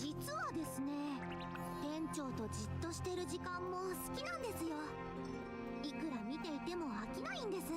実はですね、店長とじっとしてる時間も好きなんですよ。いくら見ていても飽きないんです。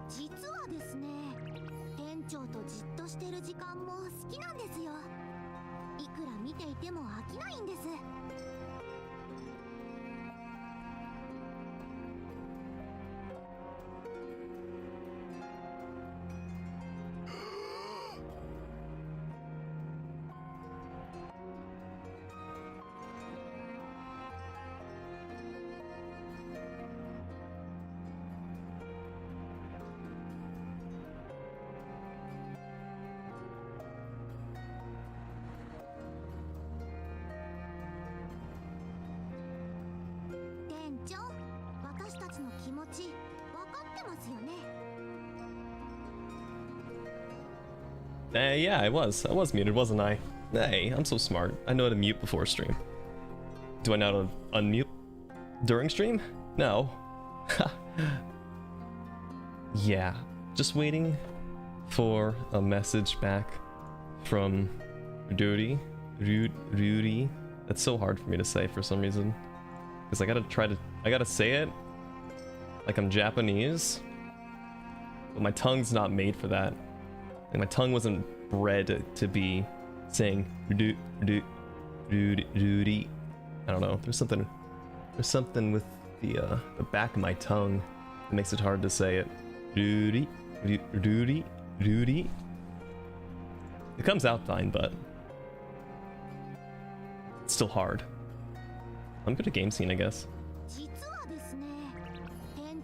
実はですね、店長とじっとしてる時間も好きなんですよ。いくら見ていても飽きないんです。店長、私たちの気持ち分かってますよね。Yeah, I was muted, wasn't I? Hey, I'm so smart. I know how to mute before stream. Do I know how to unmute during stream? No. Yeah, just waiting for a message back from Rudy. That's so hard for me to say for some reason. Because I gotta say it like I'm Japanese, but my tongue's not made for that. Like my tongue wasn't bred to be saying Rudy. I don't know. There's something with the back of my tongue that makes it hard to say it. Rudy. It comes out fine, but it's still hard. I'm good at game scene, I guess.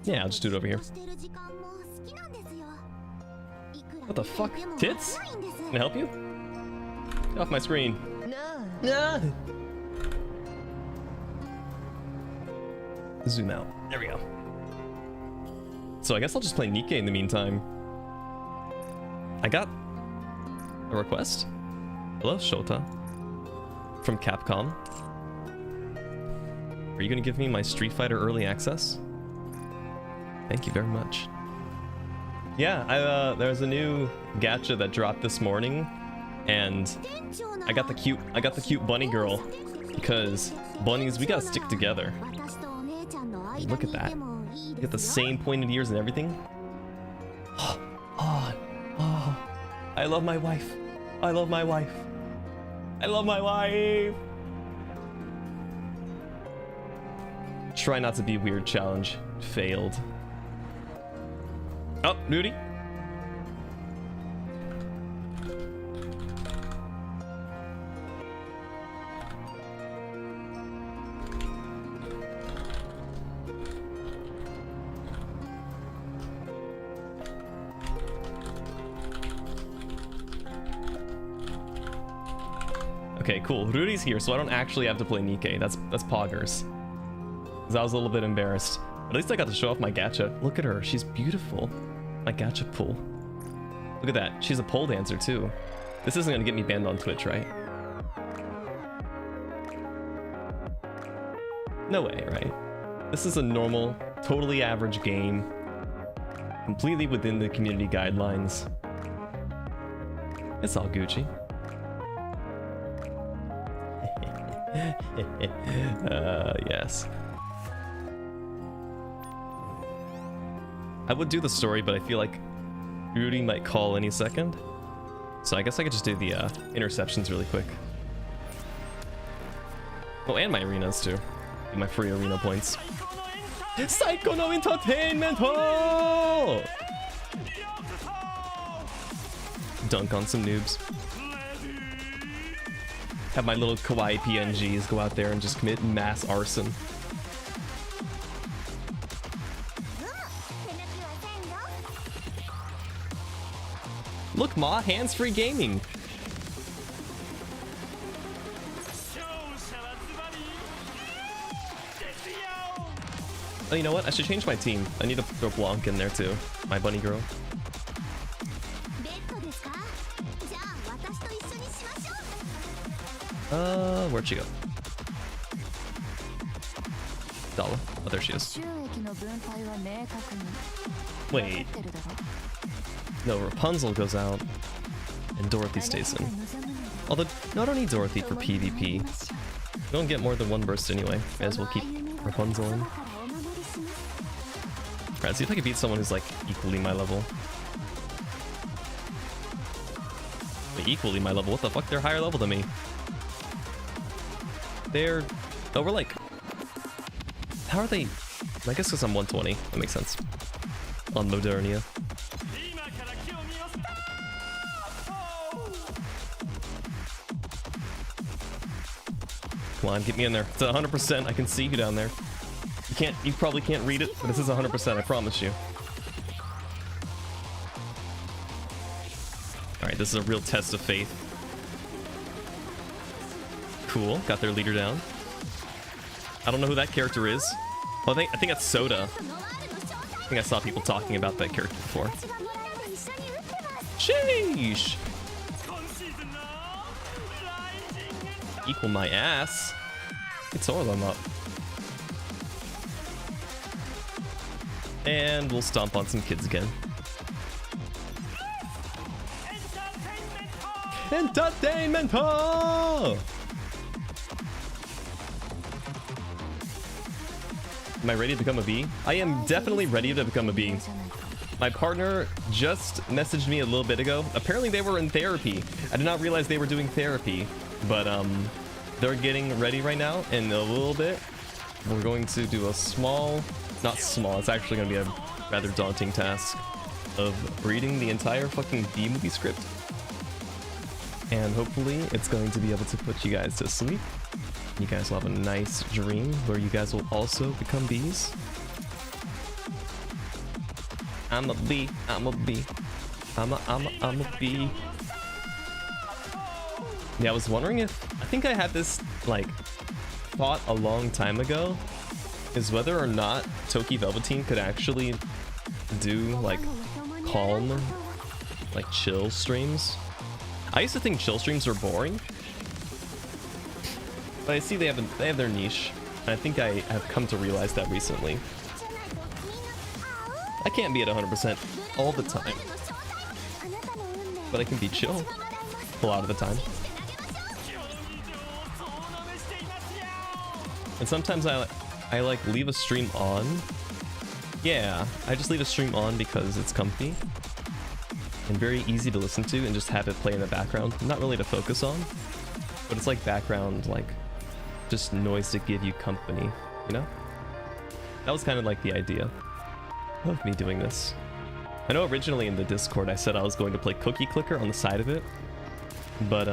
Yeah, I'll just do it over here. What the fuck? Tits? Can I help you? Get off my screen. Nah. Zoom out. There we go. So I guess I'll just play Nikke in the meantime. I got a request. Hello, Shota. From Capcom. Are you gonna give me my Street Fighter early access? Thank you very much. Yeah, there's a new gacha that dropped this morning, and I got the cute bunny girl because bunnies, we gotta stick together. Look at that. You got the same pointed ears and everything. Oh, I love my wife. I love my wife. I love my wife. Try not to be weird challenge. Failed. Oh, Rudy. Okay, cool. Rudy's here, so I don't actually have to play Nikke. That's poggers. Because I was a little bit embarrassed. At least I got to show off my gacha. Look at her. She's beautiful. My gacha pool. Look at that. She's a pole dancer, too. This isn't going to get me banned on Twitch, right? No way, right? This is a normal, totally average game. Completely within the community guidelines. It's all Gucci. Yes. I would do the story, but I feel like Rudy might call any second. So I guess I could just do the interceptions really quick. Oh, and my arenas too. Do my free arena points. Psycho no entertainment! dunk on some noobs. Have my little kawaii PNGs go out there and just commit mass arson. Look, Ma, hands-free gaming. Oh, you know what? I should change my team. I need to throw Blanc in there too. My bunny girl. Where'd she go? Dala. Oh, there she is. Wait. No, Rapunzel goes out, and Dorothy stays in. Although, no, I don't need Dorothy for PvP. We don't get more than one burst anyway. May as well keep Rapunzel in. Alright, see if I can beat someone who's like equally my level. Wait, equally my level? What the fuck? They're higher level than me. They're... Oh, we're like... How are they... I guess because I'm 120. That makes sense. On Modernia. Come on, get me in there. It's 100%. I can see you down there. You probably can't read it, but this is 100%, I promise you. Alright, this is a real test of faith. Cool, got their leader down. I don't know who that character is. Oh, I think that's Soda. I think I saw people talking about that character before. Sheesh! Equal my ass. Get all of them up. And we'll stomp on some kids again. Entertainment! Am I ready to become a bee? I am definitely ready to become a bee. My partner just messaged me a little bit ago. Apparently they were in therapy. I did not realize they were doing therapy, but they're getting ready right now. In a little bit, we're going to do a small, not small, it's actually going to be a rather daunting task of reading the entire fucking bee movie script. And hopefully it's going to be able to put you guys to sleep. You guys will have a nice dream where you guys will also become bees. I'm a bee, I'm a bee, I'm a bee. Yeah, I was wondering if, I think I had this like thought a long time ago, is whether or not Toki Velveteen could actually do like calm, like chill streams. I used to think chill streams were boring, but I see they have their niche, and I think I have come to realize that recently. I can't be at 100% all the time, but I can be chill a lot of the time. And sometimes I like leave a stream on. Yeah, I just leave a stream on because it's comfy and very easy to listen to and just have it play in the background. Not really to focus on, but it's like background, like just noise to give you company, you know? That was kind of like the idea of me doing this. I know originally in the Discord I said I was going to play Cookie Clicker on the side of it, but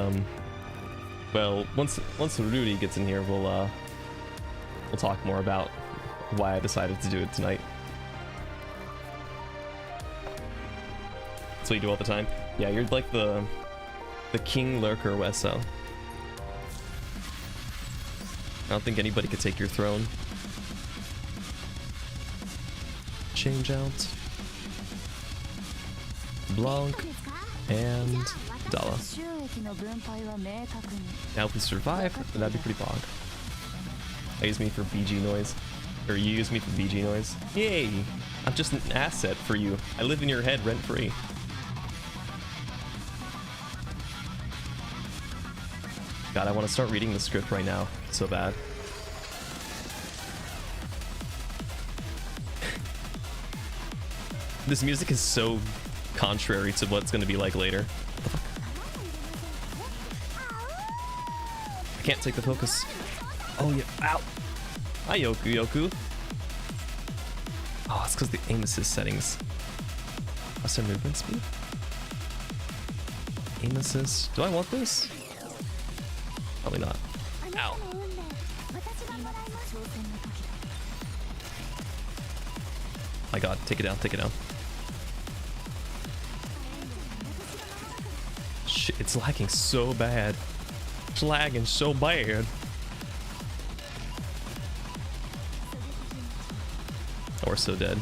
well, once Rudy gets in here, we'll talk more about why I decided to do it tonight. That's what you do all the time. Yeah, you're like the King Lurker Wesso. I don't think anybody could take your throne. Change out Blanc and Dala. Now if we survive, that'd be pretty bog. I use me for BG noise. Or you use me for BG noise. Yay! I'm just an asset for you. I live in your head rent-free. God, I want to start reading the script right now. So bad. This music is so contrary to what's going to be like later. What the fuck? I can't take the focus. Oh yeah, ow! Hi Yoku. Oh, it's because the aim assist settings. What's their movement speed? Aim assist. Do I want this? Probably not. Ow. My god, take it down, take it down. Shit, it's lagging so bad. It's lagging so bad. Oh, we're so dead.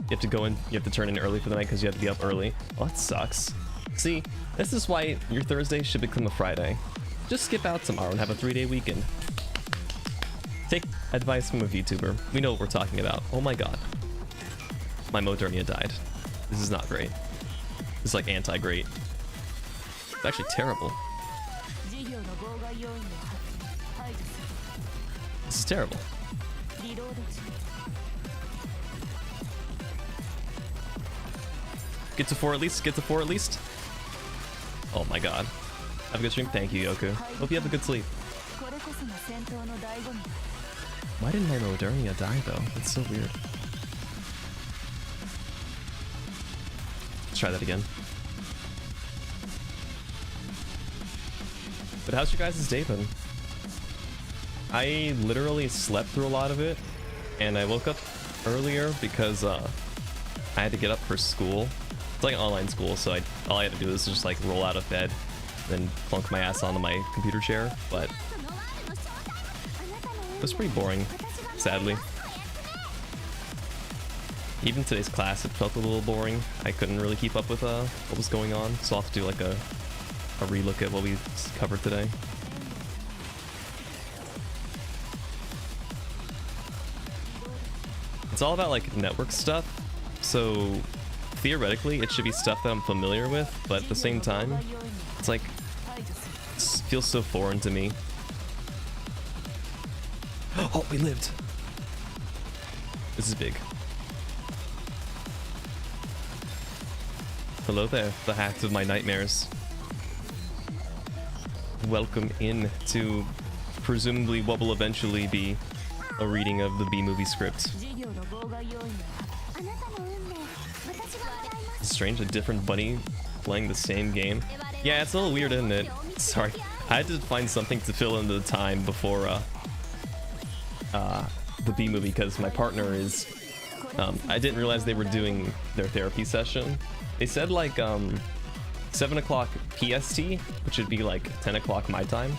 You have to go in, you have to turn in early for the night because you have to be up early. Well, that sucks. See, this is why your Thursday should become a Friday. Just skip out tomorrow and have a 3-day weekend. Take advice from a VTuber. We know what we're talking about. Oh my god. My Modernia died. This is not great. This is like anti-great. It's actually terrible. This is terrible. Get to 4 at least. Get to 4 at least. Oh my god. Have a good stream. Thank you, Yoku. Hope you have a good sleep. Why didn't my Modernia die though? That's so weird. Let's try that again. But how's your guys' day been? I literally slept through a lot of it, and I woke up earlier because I had to get up for school. It's like an online school, so all I had to do was just like roll out of bed, then plunk my ass onto my computer chair. But it was pretty boring, sadly. Even today's class, it felt a little boring. I couldn't really keep up with what was going on, so I'll have to do like a relook at what we covered today. It's all about like network stuff, so theoretically it should be stuff that I'm familiar with, but at the same time, it's like, it feels so foreign to me. Oh, we lived! This is big. Hello there, the hacks of my nightmares. Welcome in to presumably what will eventually be a reading of the B-movie script. It's strange, a different bunny playing the same game. Yeah, it's a little weird, isn't it? Sorry, I had to find something to fill in the time before the B-movie because my partner is... I didn't realize they were doing their therapy session. They said like 7 o'clock PST, which would be like 10 o'clock my time.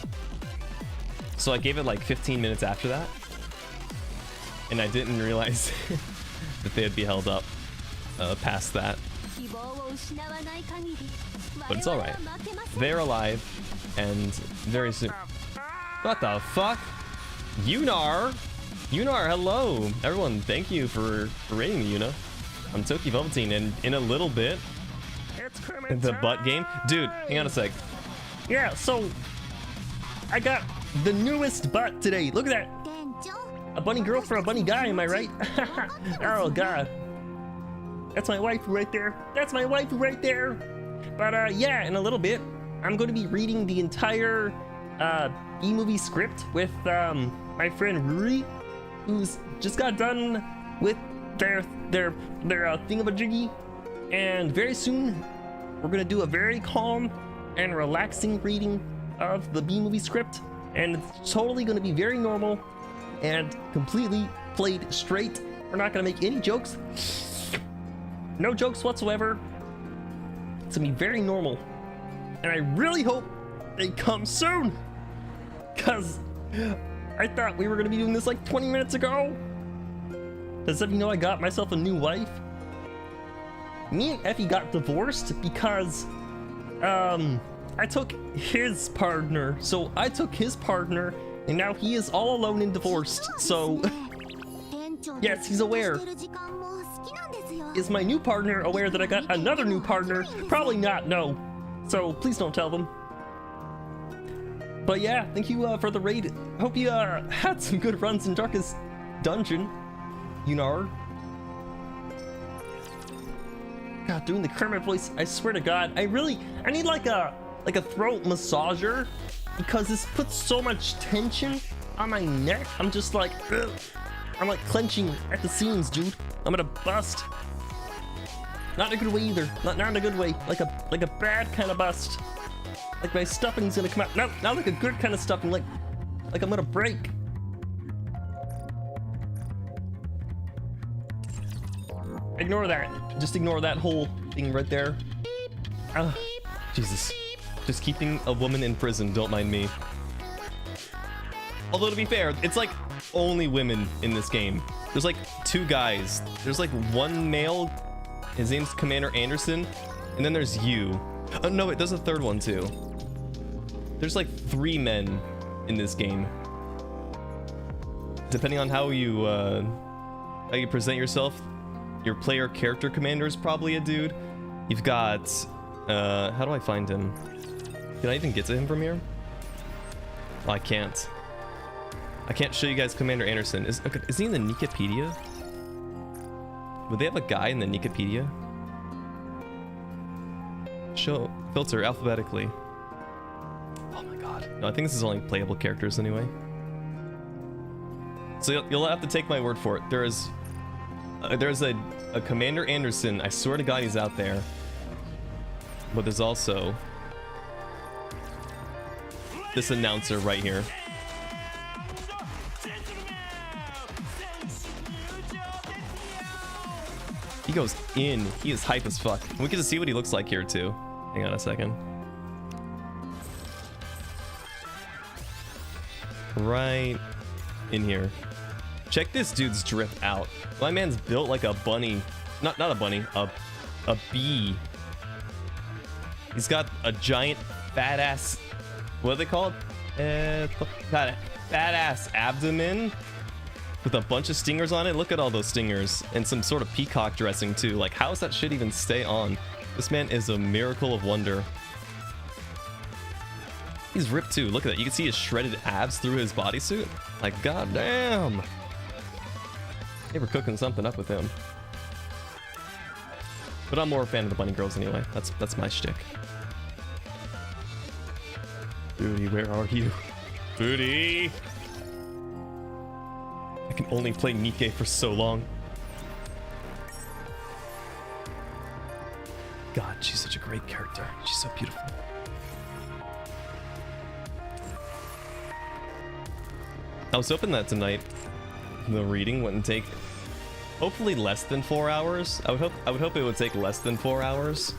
So I gave it like 15 minutes after that. And I didn't realize that they'd be held up past that. But it's alright. They're alive, and very soon... What the fuck? Yunar! Yunar, hello! Everyone, thank you for rating me, Yuna. I'm Toki Velveteen, and in a little bit... The butt game? Dude, hang on a sec. Yeah, so... I got the newest butt today. Look at that! A bunny girl for a bunny guy, am I right? Oh god. That's my waifu right there. That's my waifu right there. But yeah, in a little bit, I'm going to be reading the entire E-movie script with my friend Ruri, who's just got done with their thingamajiggy. And very soon, we're going to do a very calm and relaxing reading of the B-movie script. And it's totally going to be very normal and completely played straight. We're not gonna make any jokes. No jokes whatsoever. It's gonna be very normal. And I really hope they come soon, cause I thought we were gonna be doing this like 20 minutes ago. Does that mean I got myself a new wife? Me and Effie got divorced because I took his partner. So I took his partner, and now he is all alone and divorced, so... Yes, he's aware. Is my new partner aware that I got another new partner? Probably not, no. So, please don't tell them. But yeah, thank you for the raid. Hope you had some good runs in Darkest Dungeon, Yunar. God, doing the Kermit voice, I swear to God, I need like a throat massager, because this puts so much tension on my neck. I'm just like, ugh. I'm like clenching at the seams, dude. I'm gonna bust. Not in a good way either. Not in a good way. Like a bad kind of bust. Like my stuffing's gonna come out. No, not like a good kind of stuffing. Like I'm gonna break. Ignore that. Just ignore that whole thing right there. Jesus. Just keeping a woman in prison. Don't mind me. Although to be fair, it's like only women in this game. There's like 2 guys. There's like 1 male. His name's Commander Anderson. And then there's you. Oh no, wait, there's a 3rd one too. There's like 3 men in this game. Depending on how you present yourself, your player character commander is probably a dude. You've got, how do I find him? Can I even get to him from here? Oh, I can't. I can't show you guys Commander Anderson. Is he in the Nikkepedia? Would they have a guy in the Nikkepedia? Show filter alphabetically. Oh my god. No, I think this is only playable characters anyway. So you'll have to take my word for it. There's a Commander Anderson. I swear to God he's out there. But there's also this announcer right here. He goes in. He is hype as fuck. And we get to see what he looks like here too. Hang on a second. Right in here. Check this dude's drip out. My man's built like a bunny. Not a bunny. A bee. He's got a giant fat ass. What are they called? Fat ass abdomen with a bunch of stingers on it. Look at all those stingers and some sort of peacock dressing too. Like, how does that shit even stay on? This man is a miracle of wonder. He's ripped too. Look at that. You can see his shredded abs through his bodysuit. Like, goddamn. They were cooking something up with him. But I'm more a fan of the bunny girls anyway. That's my shtick. Booty, where are you? Booty! I can only play Nikke for so long. God, she's such a great character. She's so beautiful. I was hoping that tonight the reading wouldn't take hopefully less than 4 hours. I would hope it would take less than 4 hours.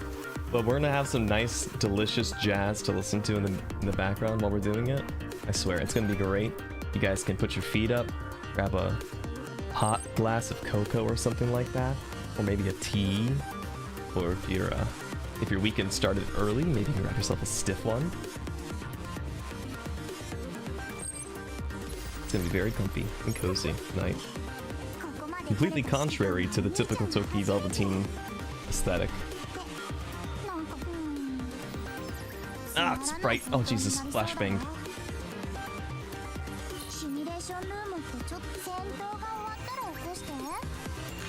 But we're gonna have some nice, delicious jazz to listen to in the background while we're doing it. I swear, it's gonna be great. You guys can put your feet up, grab a hot glass of cocoa or something like that, or maybe a tea. Or if your weekend started early, maybe you can grab yourself a stiff one. It's gonna be very comfy and cozy tonight. Completely contrary to the typical Toki Velveteen aesthetic. Ah, it's bright. Oh Jesus, flashbang.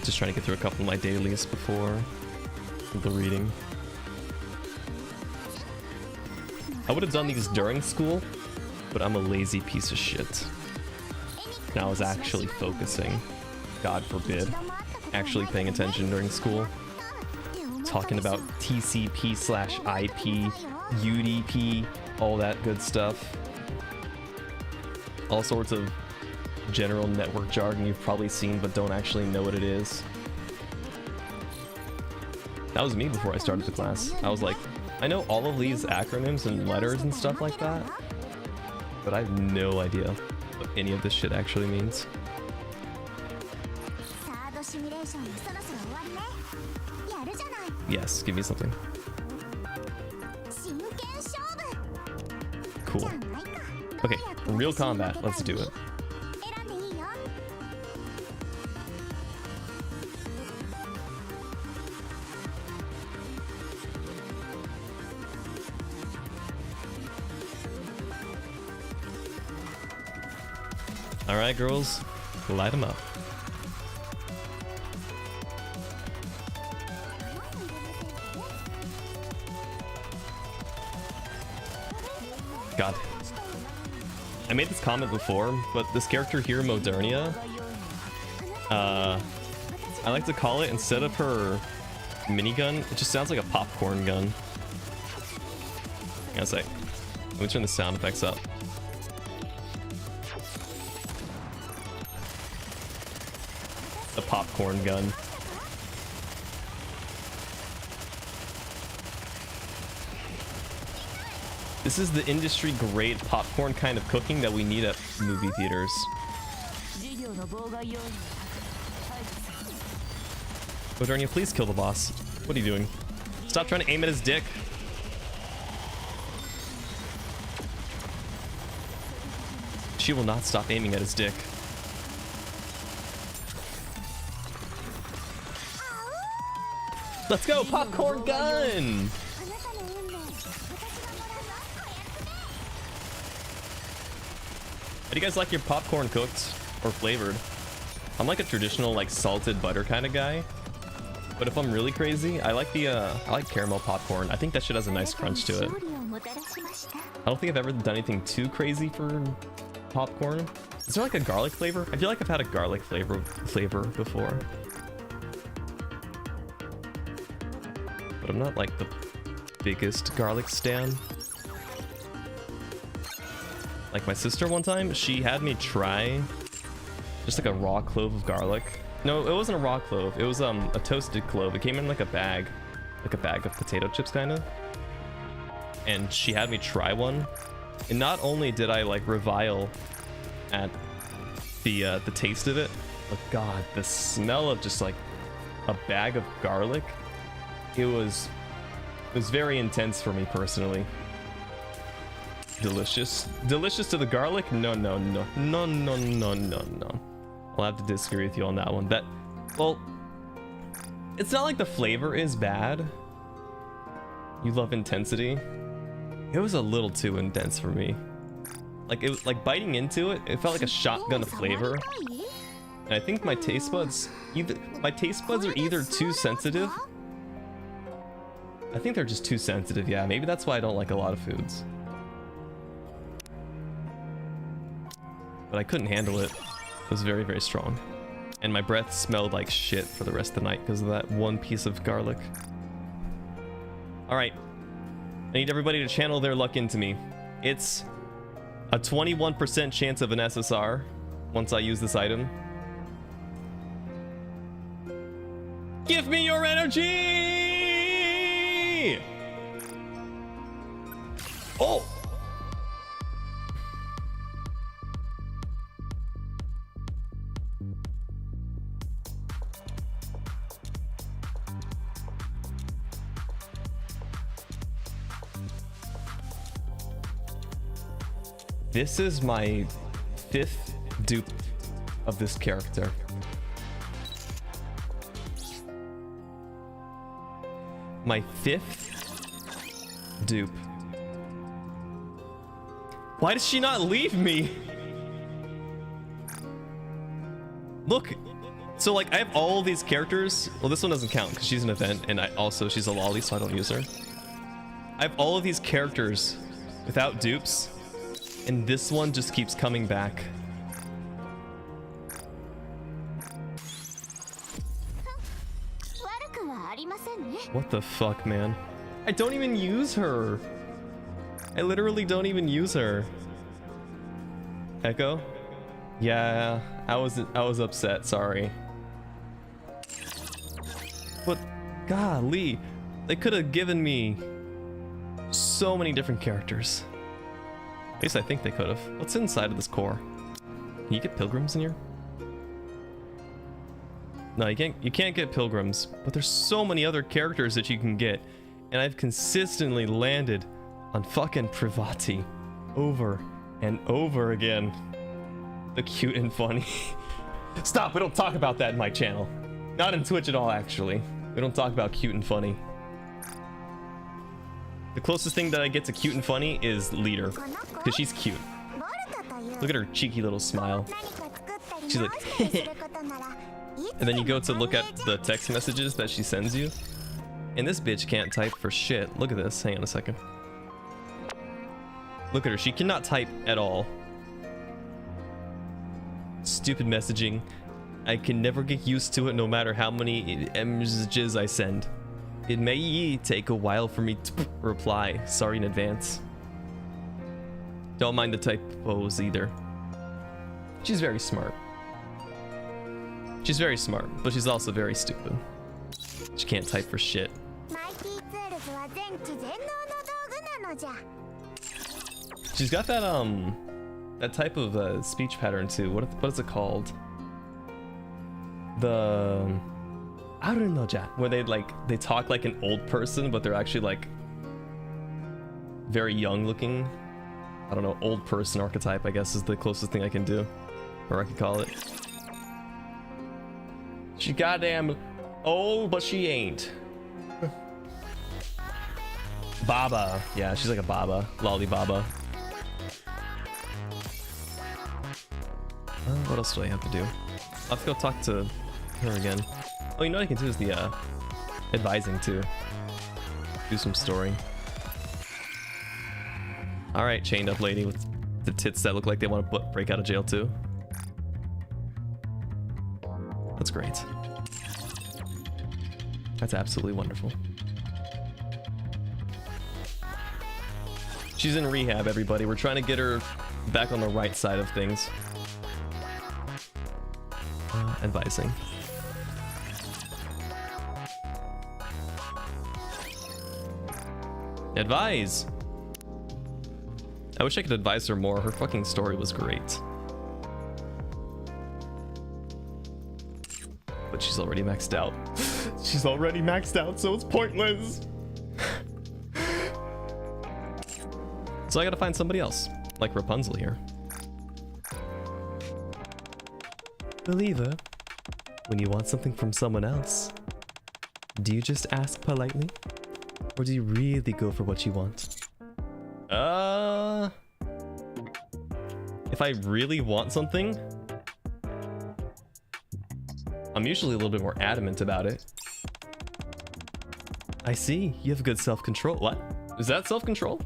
Just trying to get through a couple of my dailies before the reading. I would have done these during school, but I'm a lazy piece of shit. And I was actually focusing, God forbid, actually paying attention during school. Talking about TCP/IP, UDP, all that good stuff. All sorts of general network jargon you've probably seen but don't actually know what it is. That was me before I started the class. I was like, I know all of these acronyms and letters and stuff like that, but I have no idea what any of this shit actually means. Yes, give me something. Cool. Okay, real combat. Let's do it. Alright, girls, light them up. God. I made this comment before, but this character here, Modernia, I I like to call it, instead of her minigun, it just sounds like a popcorn gun. Hang on a sec. Let me turn the sound effects up. A popcorn gun. This is the industry grade popcorn kind of cooking that we need at movie theaters. Modernia, please kill the boss. What are you doing? Stop trying to aim at his dick. She will not stop aiming at his dick. Let's go, popcorn gun! How do you guys like your popcorn cooked or flavored? I'm like a traditional like salted butter kind of guy. But if I'm really crazy, I like caramel popcorn. I think that shit has a nice crunch to it. I don't think I've ever done anything too crazy for popcorn. Is there like a garlic flavor? I feel like I've had a garlic flavor before. But I'm not like the biggest garlic stan. Like my sister one time, she had me try just like a raw clove of garlic. No, it wasn't a raw clove. It was a toasted clove. It came in like a bag of potato chips kind of. And she had me try one. And not only did I like revile at the taste of it, but God, the smell of just like a bag of garlic, it was very intense for me personally. Delicious to the garlic? No. I'll have to disagree with you on that one. Well, it's not like the flavor is bad. You love intensity. It was a little too intense for me. Like it was like biting into it, it felt like a shotgun of flavor. And I think my taste buds are either too sensitive. I think they're just too sensitive, yeah. Maybe that's why I don't like a lot of foods. But I couldn't handle it. It was very, very strong. And my breath smelled like shit for the rest of the night because of that one piece of garlic. Alright. I need everybody to channel their luck into me. It's a 21% chance of an SSR once I use this item. Give me your energy! Oh! This is my 5th dupe of this character. My 5th dupe. Why does she not leave me? Look, so like I have all these characters. Well, this one doesn't count because she's an event, and she's a lolly, so I don't use her. I have all of these characters without dupes. And this one just keeps coming back. What the fuck, man? I don't even use her. I literally don't even use her. Echo? Yeah, I was upset, sorry. But golly, they could have given me so many different characters. At least I think they could have. What's inside of this core? Can you get pilgrims in here? No, you can't get pilgrims, but there's so many other characters that you can get. And I've consistently landed on fucking Privati over and over again. The cute and funny. Stop, we don't talk about that in my channel. Not in Twitch at all, actually. We don't talk about cute and funny. The closest thing that I get to cute and funny is Leader, because she's cute. Look at her cheeky little smile. She's like, and then you go to look at the text messages that she sends you, and this bitch can't type for shit. Look at this. Hang on a second. Look at her. She cannot type at all. Stupid messaging. I can never get used to it no matter how many messages I send. It may take a while for me to reply. Sorry in advance. Don't mind the typos either. She's very smart. She's very smart, but she's also very stupid. She can't type for shit. She's got that type of speech pattern too. What is it called? The Arunoja, where they talk like an old person, but they're actually like very young looking. I don't know, old person archetype, I guess, is the closest thing I can do, or I could call it. She goddamn old, but she ain't. Baba, yeah, she's like a baba, lolly baba. What else do I have to do? I'll have to go talk to her again. Oh, you know what I can do is the advising too. Do some story. Alright, chained up lady with the tits that look like they want to break out of jail too. That's great. That's absolutely wonderful. She's in rehab, everybody. We're trying to get her back on the right side of things. Advising. Advise! I wish I could advise her more. Her fucking story was great. But she's already maxed out. She's already maxed out, so it's pointless. So I gotta find somebody else, like Rapunzel here. Believer, when you want something from someone else, do you just ask politely? Or do you really go for what you want? If I really want something, I'm usually a little bit more adamant about it. I see, you have good self-control. What? Is that self-control?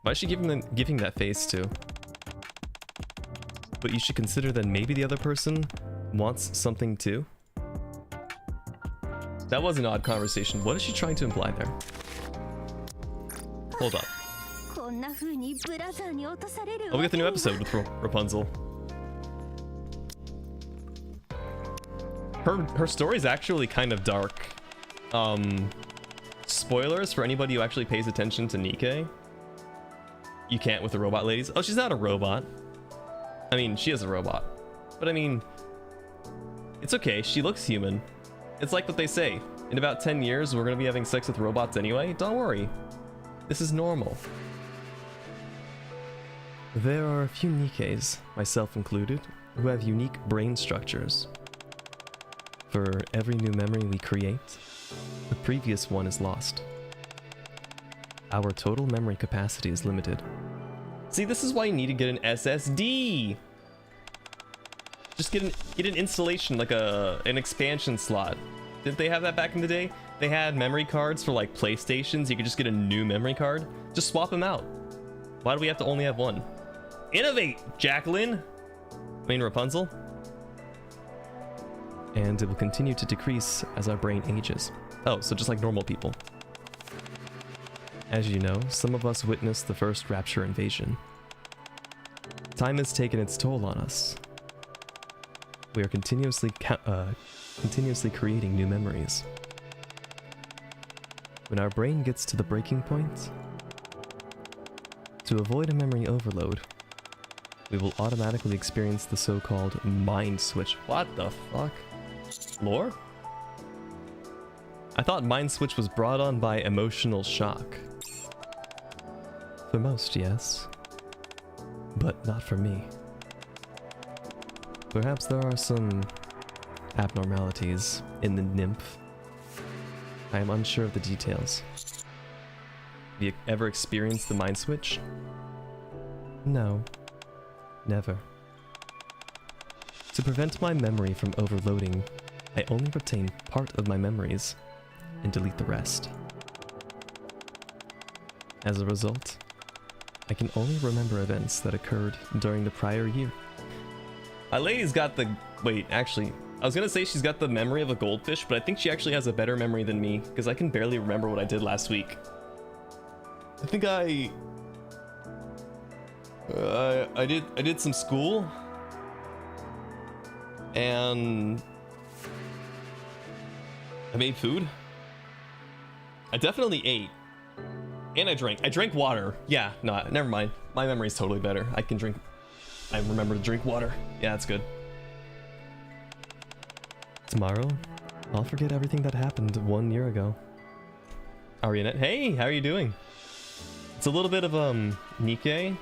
Why is she giving that face too? But you should consider that maybe the other person wants something too. That was an odd conversation. What is she trying to imply there? Hold up. Oh, we got the new episode with Rapunzel. Her story is actually kind of dark. Spoilers for anybody who actually pays attention to Nikke. You can't with the robot ladies. Oh, she's not a robot. I mean, she is a robot. But I mean, it's okay. She looks human. It's like what they say. In about 10 years, we're going to be having sex with robots anyway. Don't worry. This is normal. There are a few Nikkes, myself included, who have unique brain structures. For every new memory we create, the previous one is lost. Our total memory capacity is limited. See, this is why you need to get an SSD. Just get an installation, like an expansion slot. Didn't they have that back in the day? They had memory cards for like PlayStations. You could just get a new memory card. Just swap them out. Why do we have to only have one? Innovate, Jacqueline! I mean Rapunzel. And it will continue to decrease as our brain ages. Oh, so just like normal people. As you know, some of us witnessed the first Rapture invasion. Time has taken its toll on us. We are continuously creating new memories. When our brain gets to the breaking point, to avoid a memory overload, we will automatically experience the so-called mind switch. What the fuck? Lore? I thought mind switch was brought on by emotional shock. For most, yes. But not for me. Perhaps there are some abnormalities in the nymph. I am unsure of the details. Have you ever experienced the mind switch? No. Never. To prevent my memory from overloading, I only retain part of my memories and delete the rest. As a result, I can only remember events that occurred during the prior year. My lady's got the... Wait, actually, I was gonna say she's got the memory of a goldfish, but I think she actually has a better memory than me, because I can barely remember what I did last week. I think I did some school, and I made food. I definitely ate, and I drank. I drank water. Yeah, no, never mind. My memory's totally better. I can drink. I remember to drink water. Yeah, that's good. Tomorrow, I'll forget everything that happened 1 year ago. Arianette, hey, how are you doing? It's a little bit of Nikke,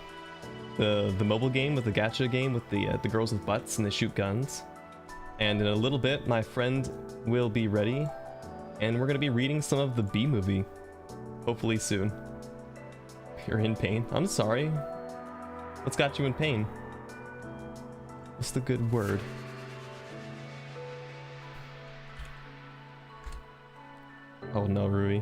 the mobile game with the gacha game with the girls with butts and they shoot guns. And in a little bit, my friend will be ready, and we're gonna be reading some of the B movie, hopefully soon. You're in pain. I'm sorry. What's got you in pain? What's the good word? Oh no, Rui.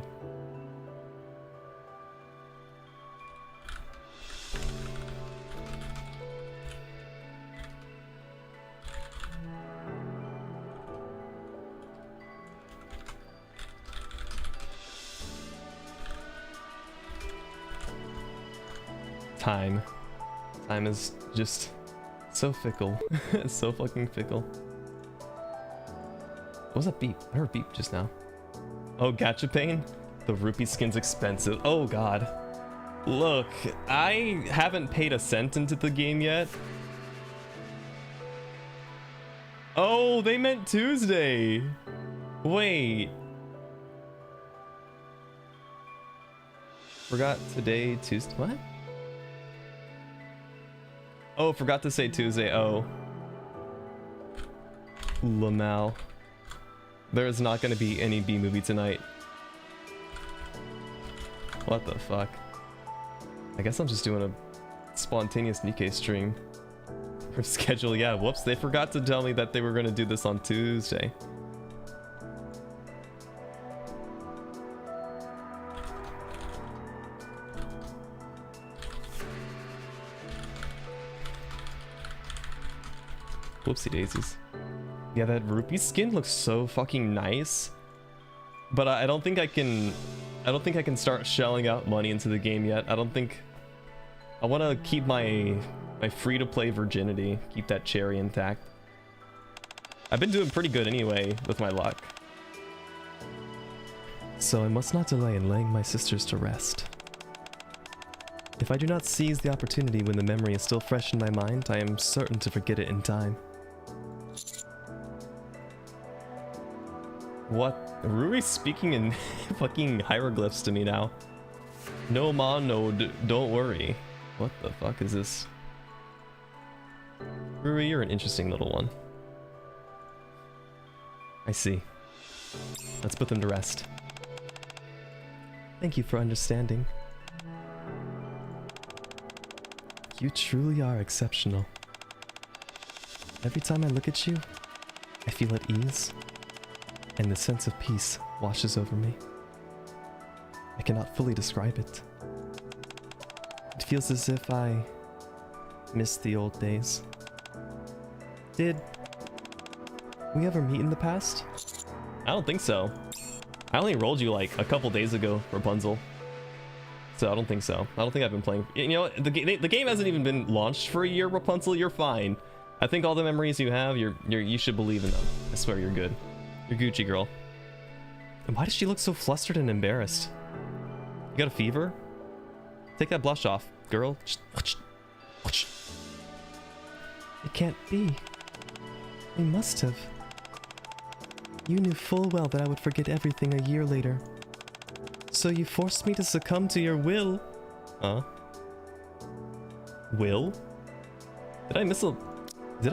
Time is just so fickle. So fucking fickle. What was that beep? I heard a beep just now. Oh, gacha pain? The rupee skin's expensive. Oh god. Look, I haven't paid a cent into the game yet. Oh, they meant Tuesday. Wait. Forgot today, Tuesday. What? Oh, forgot to say Tuesday. Oh. Lamal. There is not going to be any B movie tonight. What the fuck? I guess I'm just doing a spontaneous Nikke stream. Or schedule, yeah, whoops, they forgot to tell me that they were going to do this on Tuesday. Whoopsie daisies. Yeah, that rupee skin looks so fucking nice, but I don't think I can start shelling out money into the game yet. I want to keep my free-to-play virginity, keep that cherry intact. I've been doing pretty good anyway with my luck. So I must not delay in laying my sisters to rest. If I do not seize the opportunity when the memory is still fresh in my mind, I am certain to forget it in time. What? Rui's speaking in fucking hieroglyphs to me now. No ma, no, don't worry. What the fuck is this? Rui, you're an interesting little one. I see. Let's put them to rest. Thank you for understanding. You truly are exceptional. Every time I look at you, I feel at ease, and the sense of peace washes over me. I cannot fully describe it. It feels as if I miss the old days. Did we ever meet in the past? I don't think so. I only rolled you like a couple days ago, Rapunzel. So I don't think so. I don't think I've been playing. You know, the game hasn't even been launched for a year, Rapunzel. You're fine. I think all the memories you have, you should believe in them. I swear you're good. You're Gucci, girl. And why does she look so flustered and embarrassed? You got a fever? Take that blush off, girl. It can't be. We must have. You knew full well that I would forget everything a year later. So you forced me to succumb to your will. Huh? Will? Did I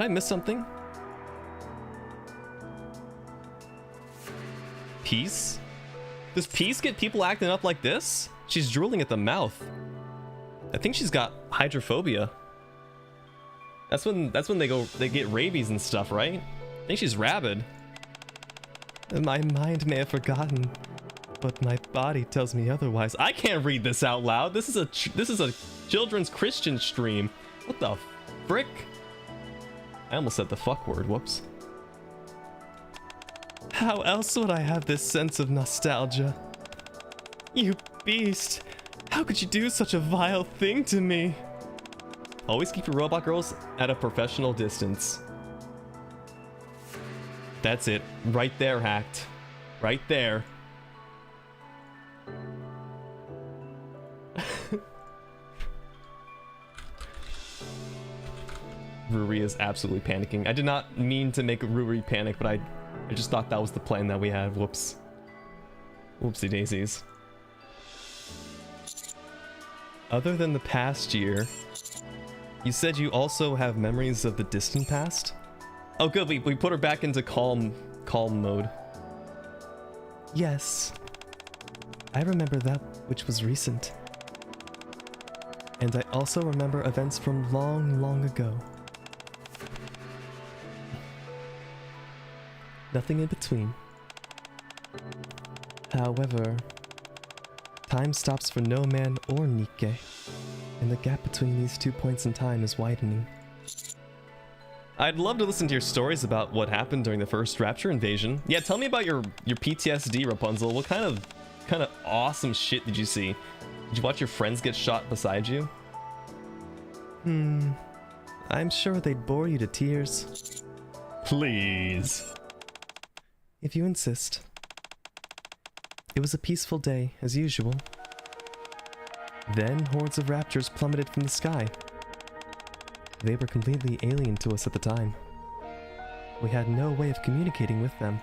miss something? Peace? Does Peace get people acting up like this? She's drooling at the mouth. I think she's got hydrophobia. That's when they get rabies and stuff, right? I think she's rabid. My mind may have forgotten, but my body tells me otherwise. I can't read this out loud. This is a children's Christian stream. What the frick? I almost said the fuck word, whoops. How else would I have this sense of nostalgia? You beast! How could you do such a vile thing to me? Always keep your robot girls at a professional distance. That's it. Right there, Hacked. Right there. Ruri is absolutely panicking. I did not mean to make Ruri panic, but I just thought that was the plan that we had. Whoops. Whoopsie daisies. Other than the past year, you said you also have memories of the distant past? Oh good, we put her back into calm mode. Yes. I remember that which was recent. And I also remember events from long, long ago. Nothing in between. However, time stops for no man or Nikke, and the gap between these 2 points in time is widening. I'd love to listen to your stories about what happened during the first Rapture invasion. Yeah, tell me about your PTSD, Rapunzel. What kind of awesome shit did you see? Did you watch your friends get shot beside you? I'm sure they'd bore you to tears. Please. If you insist. It was a peaceful day, as usual. Then hordes of raptors plummeted from the sky. They were completely alien to us at the time. We had no way of communicating with them.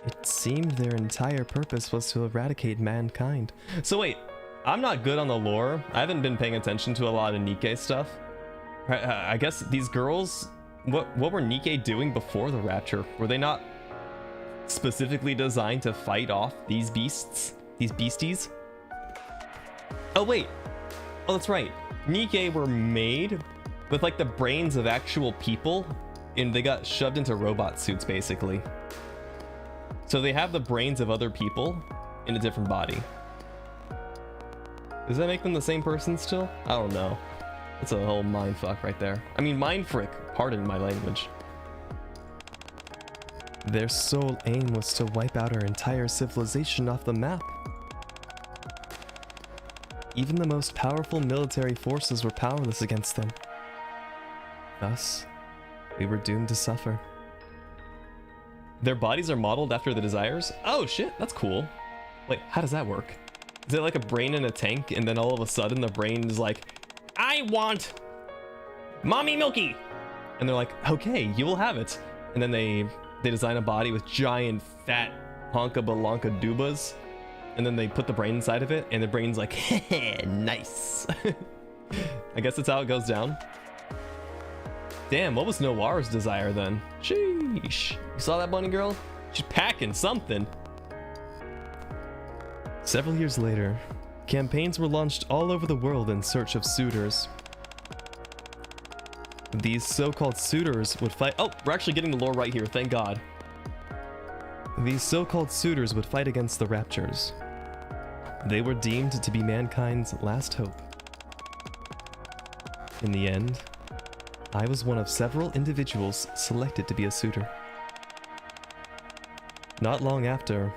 It seemed their entire purpose was to eradicate mankind. So wait, I'm not good on the lore. I haven't been paying attention to a lot of Nikke stuff. I guess these girls, what were Nikke doing before the Rapture? Were they not specifically designed to fight off these beasts? These beasties? Oh wait, oh that's right. Nikke were made with like the brains of actual people, and they got shoved into robot suits basically. So they have the brains of other people in a different body. Does that make them the same person still? I don't know. It's a whole mindfuck right there. I mean, mindfrick, pardon my language. Their sole aim was to wipe out our entire civilization off the map. Even the most powerful military forces were powerless against them. Thus, we were doomed to suffer. Their bodies are modeled after the desires? Oh shit, that's cool. Wait, how does that work? Is it like a brain in a tank, and then all of a sudden the brain is like, I want Mommy Milky! And they're like, okay, you will have it. And then they design a body with giant fat honka balonka doobas, and then they put the brain inside of it, and the brain's like, heh, nice. I guess that's how it goes down. Damn, what was Noir's desire then? Sheesh. You saw that bunny girl? She's packing something. Several years later, campaigns were launched all over the world in search of suitors. These so-called suitors would fight— oh, we're actually getting the lore right here, thank God. These so-called suitors would fight against the Raptures. They were deemed to be mankind's last hope. In the end, I was one of several individuals selected to be a suitor. Not long after,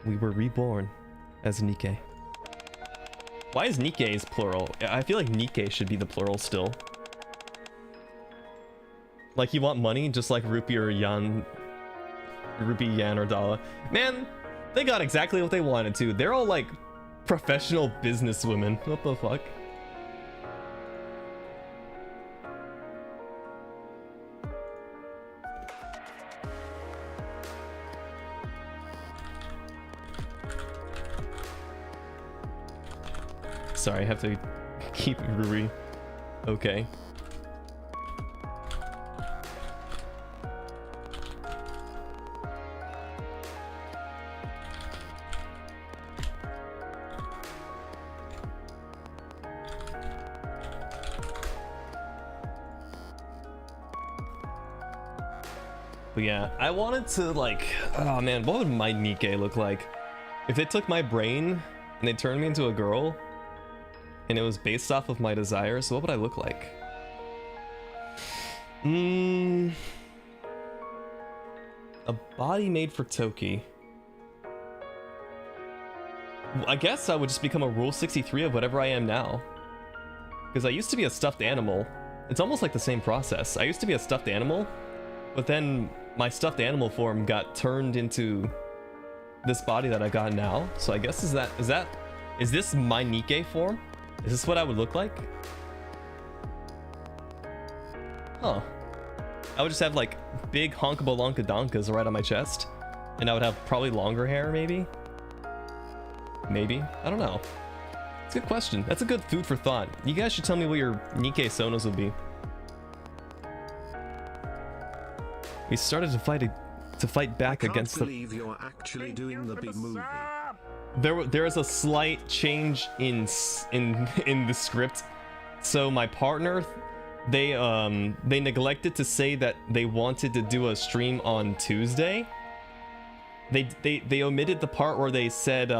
we were reborn as Nikke. Why is Nikke's plural? I feel like Nikke should be the plural still. Like you want money, just like Rupee or Yan, Rupee, Yan, or Dala. Man, they got exactly what they wanted to. They're all like professional businesswomen. What the fuck? Sorry, I have to keep Ruri okay. But yeah, I wanted to like, oh man, what would my Nikke look like? If they took my brain and they turned me into a girl, and it was based off of my desires, what would I look like? A body made for Toki. I guess I would just become a Rule 63 of whatever I am now. Because I used to be a stuffed animal. It's almost like the same process. I used to be a stuffed animal, but then my stuffed animal form got turned into this body that I got now. So I guess is this my Nikke form? Is this what I would look like? Huh. I would just have like big honkabalonka donkas right on my chest, and I would have probably longer hair, maybe. Maybe, I don't know. It's a good question. That's a good food for thought. You guys should tell me what your Nikke Sonos would be. We started to fight back against the. Believe you're actually doing the big movie. There is a slight change in the script. So my partner, they neglected to say that they wanted to do a stream on Tuesday. They omitted the part where they said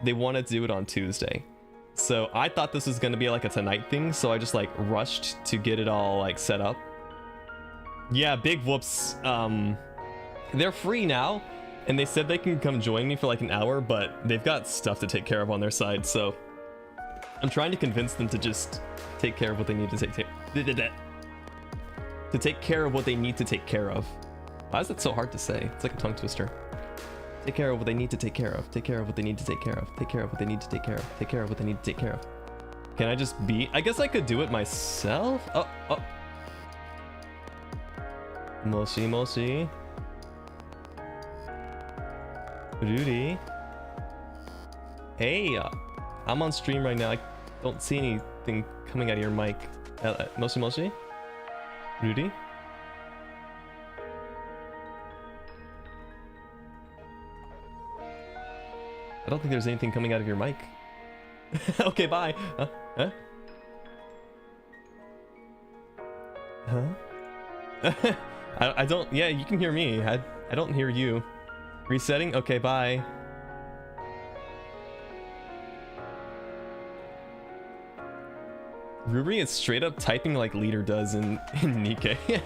they wanted to do it on Tuesday. So I thought this was gonna be like a tonight thing, so I just like rushed to get it all like set up. Yeah, big whoops. They're free now, and they said they can come join me for like an hour, but they've got stuff to take care of on their side, so I'm trying to convince them to just take care of what they need to take care of what they need to take care of. Why is that so hard to say? It's like a tongue twister. Take care of what they need to take care of. Take care of what they need to take care of. Take care of what they need to take care of. Take care of what they need to take care of. Can I just be? I guess I could do it myself. Oh. Moshi Moshi. Rudy. Hey, I'm on stream right now. I don't see anything coming out of your mic. Moshi Moshi? Rudy? I don't think there's anything coming out of your mic. Okay, bye. Huh? I don't. Yeah, you can hear me. I don't hear you. Resetting? Okay, bye. Ruri is straight up typing like Leader does in Nikke. Yeah.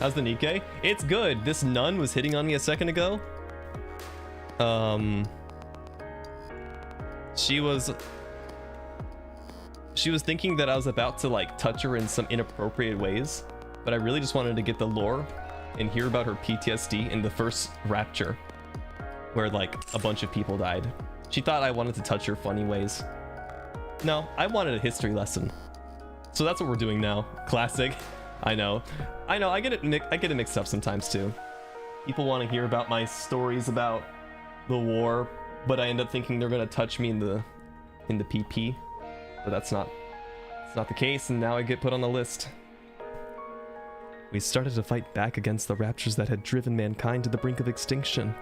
How's the Nikke? It's good. This nun was hitting on me a second ago. She was thinking that I was about to like touch her in some inappropriate ways, but I really just wanted to get the lore and hear about her PTSD in the first rapture, where like a bunch of people died. She thought I wanted to touch her funny ways. No, I wanted a history lesson. So that's what we're doing now. Classic. I know. I get it mixed up sometimes too. People want to hear about my stories about the war, but I end up thinking they're gonna touch me in the PP, but it's not the case, and now I get put on the list. We started to fight back against the raptures that had driven mankind to the brink of extinction.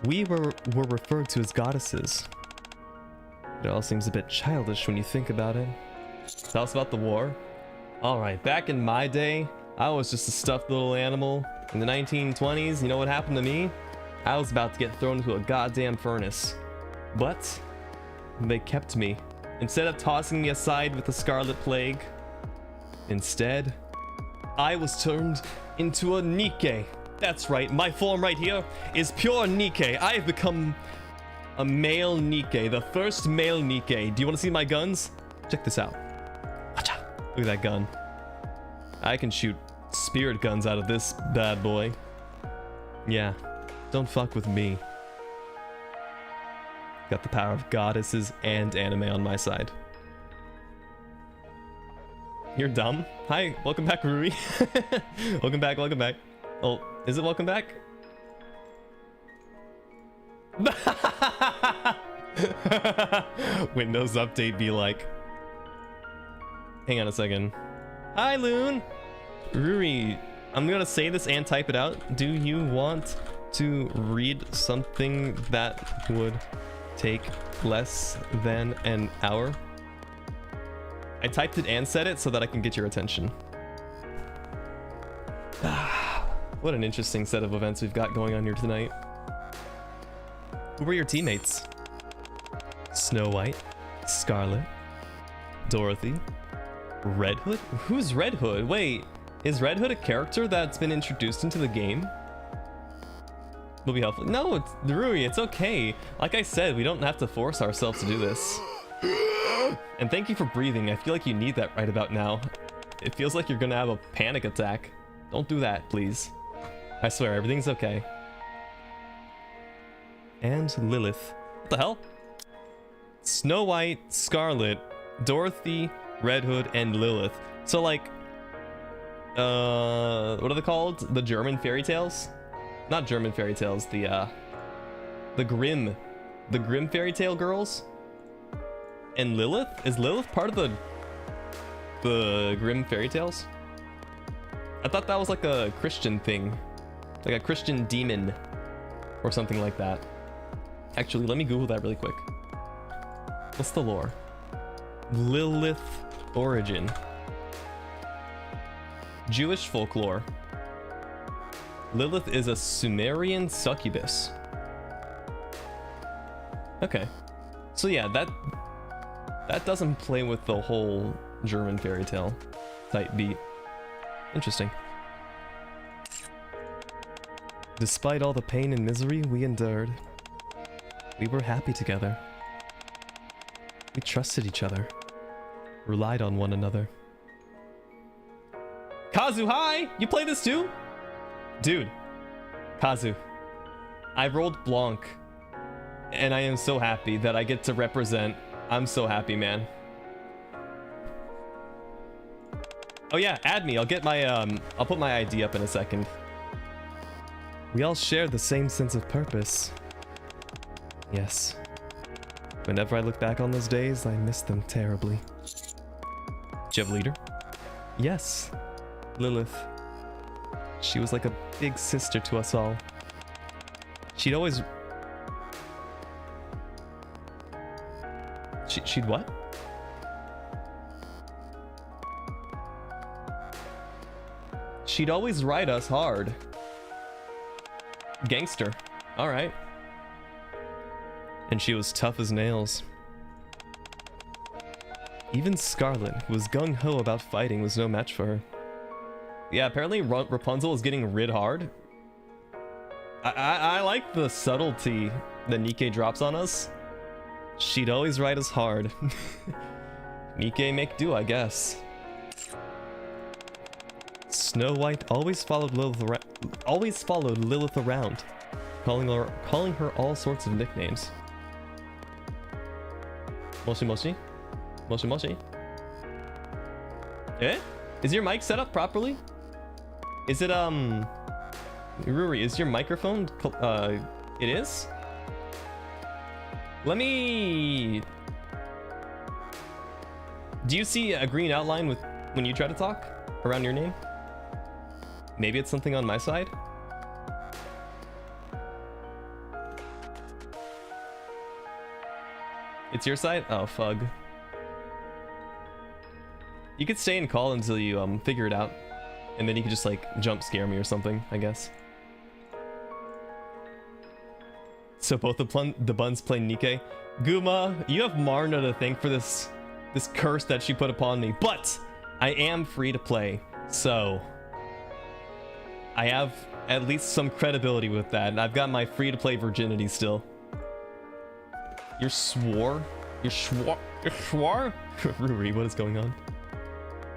We were referred to as goddesses. It all seems a bit childish when you think about it. Tell us about the war. Alright, back in my day, I was just a stuffed little animal. In the 1920s, you know what happened to me? I was about to get thrown into a goddamn furnace. But they kept me. Instead of tossing me aside with the Scarlet Plague, instead, I was turned into a Nikke. That's right, my form right here is pure Nikke. I have become a male Nikke, the first male Nikke. Do you want to see my guns? Check this out. Look at that gun. I can shoot spirit guns out of this bad boy. Yeah, don't fuck with me. Got the power of goddesses and anime on my side. You're dumb. Hi, welcome back, Rui. Welcome back. Oh, is it welcome back? Windows update be like. Hang on a second. Hi, Loon. Ruri, I'm gonna say this and type it out. Do you want to read something that would take less than an hour? I typed it and said it so that I can get your attention. What an interesting set of events we've got going on here tonight. Who were your teammates? Snow White, Scarlet, Dorothy, Red Hood? Who's Red Hood? Wait, is Red Hood a character that's been introduced into the game? Will be helpful. No, it's Rui, it's okay. Like I said, we don't have to force ourselves to do this. And thank you for breathing. I feel like you need that right about now. It feels like you're gonna have a panic attack. Don't do that, please. I swear, everything's okay. And Lilith. What the hell? Snow White, Scarlet, Dorothy, Red Hood, and Lilith. So like, what are they called? The German fairy tales? Not German fairy tales, the Grimm fairy tale girls. And Lilith? Is Lilith part of the Grimm fairy tales? I thought that was like a Christian thing. Like a Christian demon or something like that. Actually, let me Google that really quick. What's the lore? Lilith origin. Jewish folklore. Lilith is a Sumerian succubus. Okay. So yeah, that doesn't play with the whole German fairy tale type beat. Interesting. Despite all the pain and misery we endured, we were happy together. We trusted each other, relied on one another. Kazu, hi! You play this too? Dude, Kazu, I rolled Blanc, and I am so happy that I get to represent. I'm so happy, man. Oh yeah, add me. I'll get my I'll put my ID up in a second. We all share the same sense of purpose. Yes. Whenever I look back on those days, I miss them terribly. Do you have a leader? Yes, Lilith. She was like a big sister to us all. She'd always... She'd what? She'd always ride us hard. Gangster. Alright. And she was tough as nails. Even Scarlet, who was gung-ho about fighting, was no match for her. Yeah, apparently Rapunzel is getting rid hard. I like the subtlety that Nikke drops on us. She'd always ride us hard. Nikke make do, I guess. Snow White always followed Lilith around, calling her all sorts of nicknames. Moshi Moshi? Moshi Moshi? Eh? Is your mic set up properly? Is it, Ruri, is your microphone, it is? Let me... Do you see a green outline with when you try to talk around your name? Maybe it's something on my side? It's your side? Oh, fug. You could stay and call until you figure it out. And then you could just like jump scare me or something, I guess. So both the buns play Nikke. Guma, you have Marna to thank for this curse that she put upon me. But I am free to play, so I have at least some credibility with that. And I've got my free to play virginity still. You're swore? You're swore? Ruri, what is going on?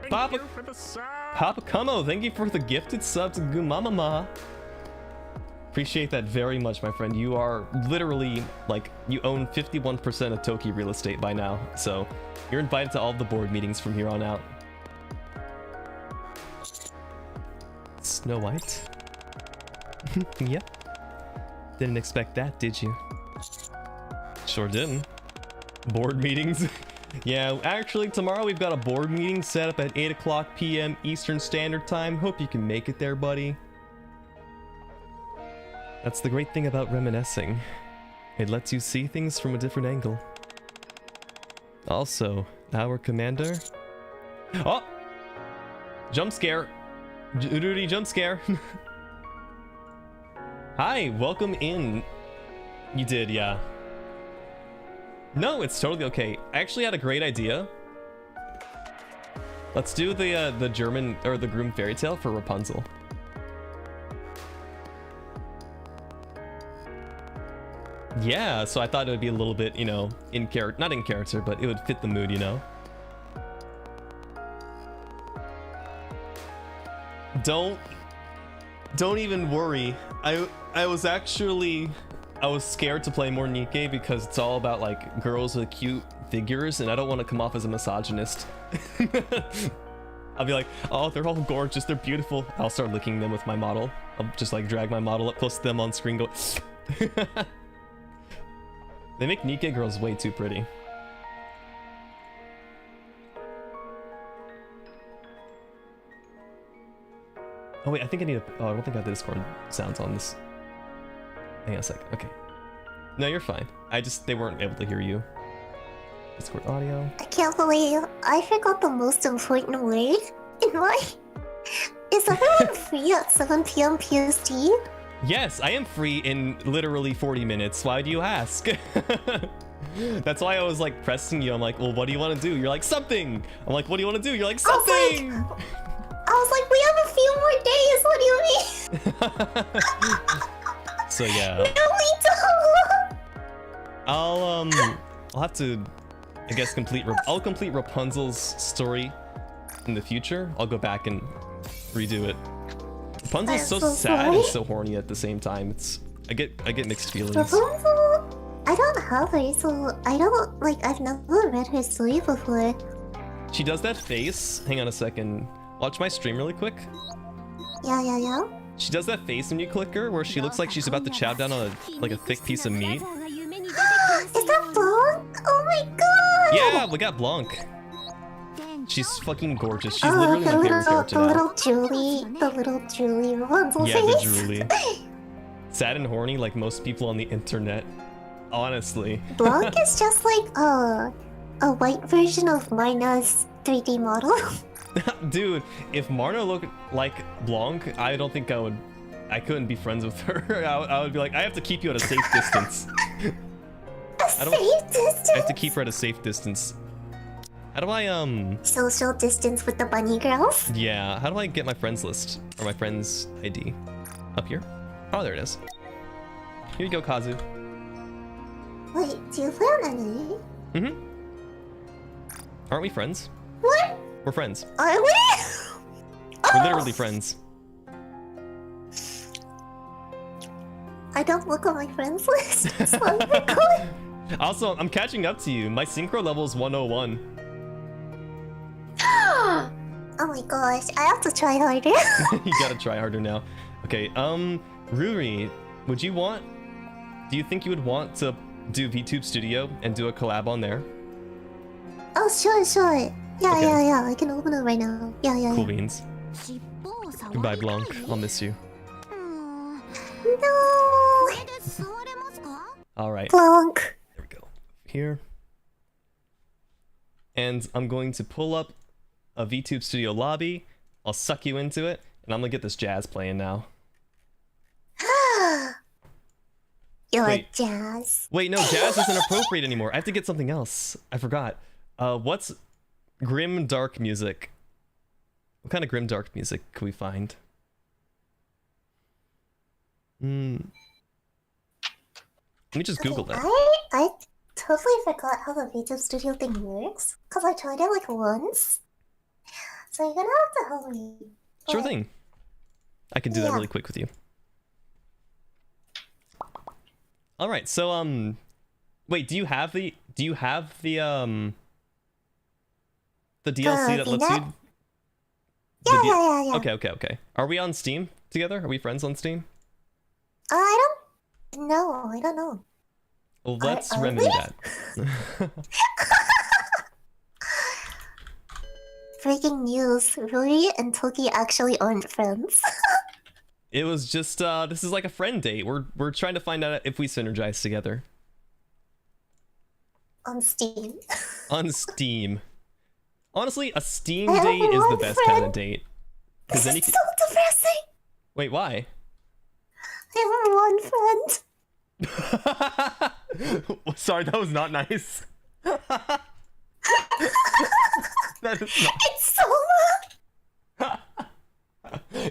Papa Como, thank you for the gifted sub to Gumamama. Appreciate that very much, my friend. You are literally, like, you own 51% of Toki real estate by now. So, you're invited to all the board meetings from here on out. Snow White? Yep. Didn't expect that, did you? Sure didn't. Board meetings? Yeah, actually, tomorrow we've got a board meeting set up at 8 o'clock p.m. Eastern Standard Time. Hope you can make it there, buddy. That's the great thing about reminiscing. It lets you see things from a different angle. Also, our commander... Oh! Jump scare. Rudy jump scare. Hi, welcome in. You did, yeah. No, it's totally okay. I actually had a great idea. Let's do the German or the Grimm fairy tale for Rapunzel. Yeah, so I thought it would be a little bit, you know, in character, not in character, but it would fit the mood, you know. Don't even worry. I was scared to play more Nikke because it's all about like girls with cute figures, and I don't want to come off as a misogynist. I'll be like, oh, they're all gorgeous, they're beautiful. I'll start licking them with my model. I'll just like drag my model up close to them on screen, go. They make Nikke girls way too pretty. Oh wait, I think I need a. Oh, I don't think I have the Discord sounds on this. Hang on a sec. Okay. No, you're fine. They weren't able to hear you. Discord audio. I can't believe I forgot the most important word in life. Is everyone free at 7 p.m. PST? Yes, I am free in literally 40 minutes. Why do you ask? That's why I was like pressing you. I'm like, well, what do you want to do? You're like, something. I'm like, what do you want to do? You're like, something. I was like, we have a few more days. What do you mean? So yeah. No, we don't. I'll have to, I guess, I'll complete Rapunzel's story in the future. I'll go back and redo it. Rapunzel's so sad and so horny at the same time. I get mixed feelings. Rapunzel, I don't have her, so I don't like. I've never read her story before. She does that face. Hang on a second. Watch my stream really quick. Yeah. She does that face when you click her, where she looks like she's about to chow down on a thick piece of meat. Is that Blanc? Oh my god! Yeah, we got Blanc. She's fucking gorgeous. She's literally my favorite character now. The little Julie Rapunzel Yeah, the face. Julie. Sad and horny like most people on the internet. Honestly. Blanc is just like a white version of Marna's 3D model. Dude, if Marna looked like Blanc, I don't think I couldn't be friends with her. I would be like, I have to keep you at a safe distance. Safe distance? I have to keep her at a safe distance. How do I, Social distance with the bunny girls? Yeah, how do I get my friends list? Or my friends ID? Up here? Oh, there it is. Here you go, Kazu. Wait, do you play on any? Mm-hmm. Aren't we friends? What? We're friends. Are we? We're literally friends. I don't look on my friends list, so I'm recording. Also, I'm catching up to you. My synchro level is 101. Oh my gosh, I have to try harder. You gotta try harder now. Okay, Ruri, do you think you would want to do VTube Studio and do a collab on there? Oh, sure. Yeah, Okay. yeah, I can open it right now. Yeah. Cool beans. Goodbye, Blanc. I'll miss you. No! Alright. Blanc. There we go. Here. And I'm going to pull up a VTube Studio lobby. I'll suck you into it, and I'm gonna get this jazz playing now. You're Wait. jazz. Wait, no, jazz isn't appropriate anymore. I have to get something else. I forgot. What's grim dark music? What kind of grim dark music can we find? Let me just Google that. I totally forgot how the VTube Studio thing works, because I tried it like once. So you're gonna have to help me. Sure But- thing. I can do that Yeah. really quick with you. All right, so wait, do you have the DLC that lets VNet? you? Yeah. Okay. Are we on Steam together? Are we friends on Steam? I don't know. Well, let's are remedy we? that. Breaking news, Ruri and Toki actually aren't friends. It was just this is like a friend date. We're trying to find out if we synergize together On Steam. on Steam. Honestly, a Steam I have date is the one best friend. kind of date. This Then you is can... so depressing. Wait, why? I have one friend. Sorry, that was not nice. That is not... It's so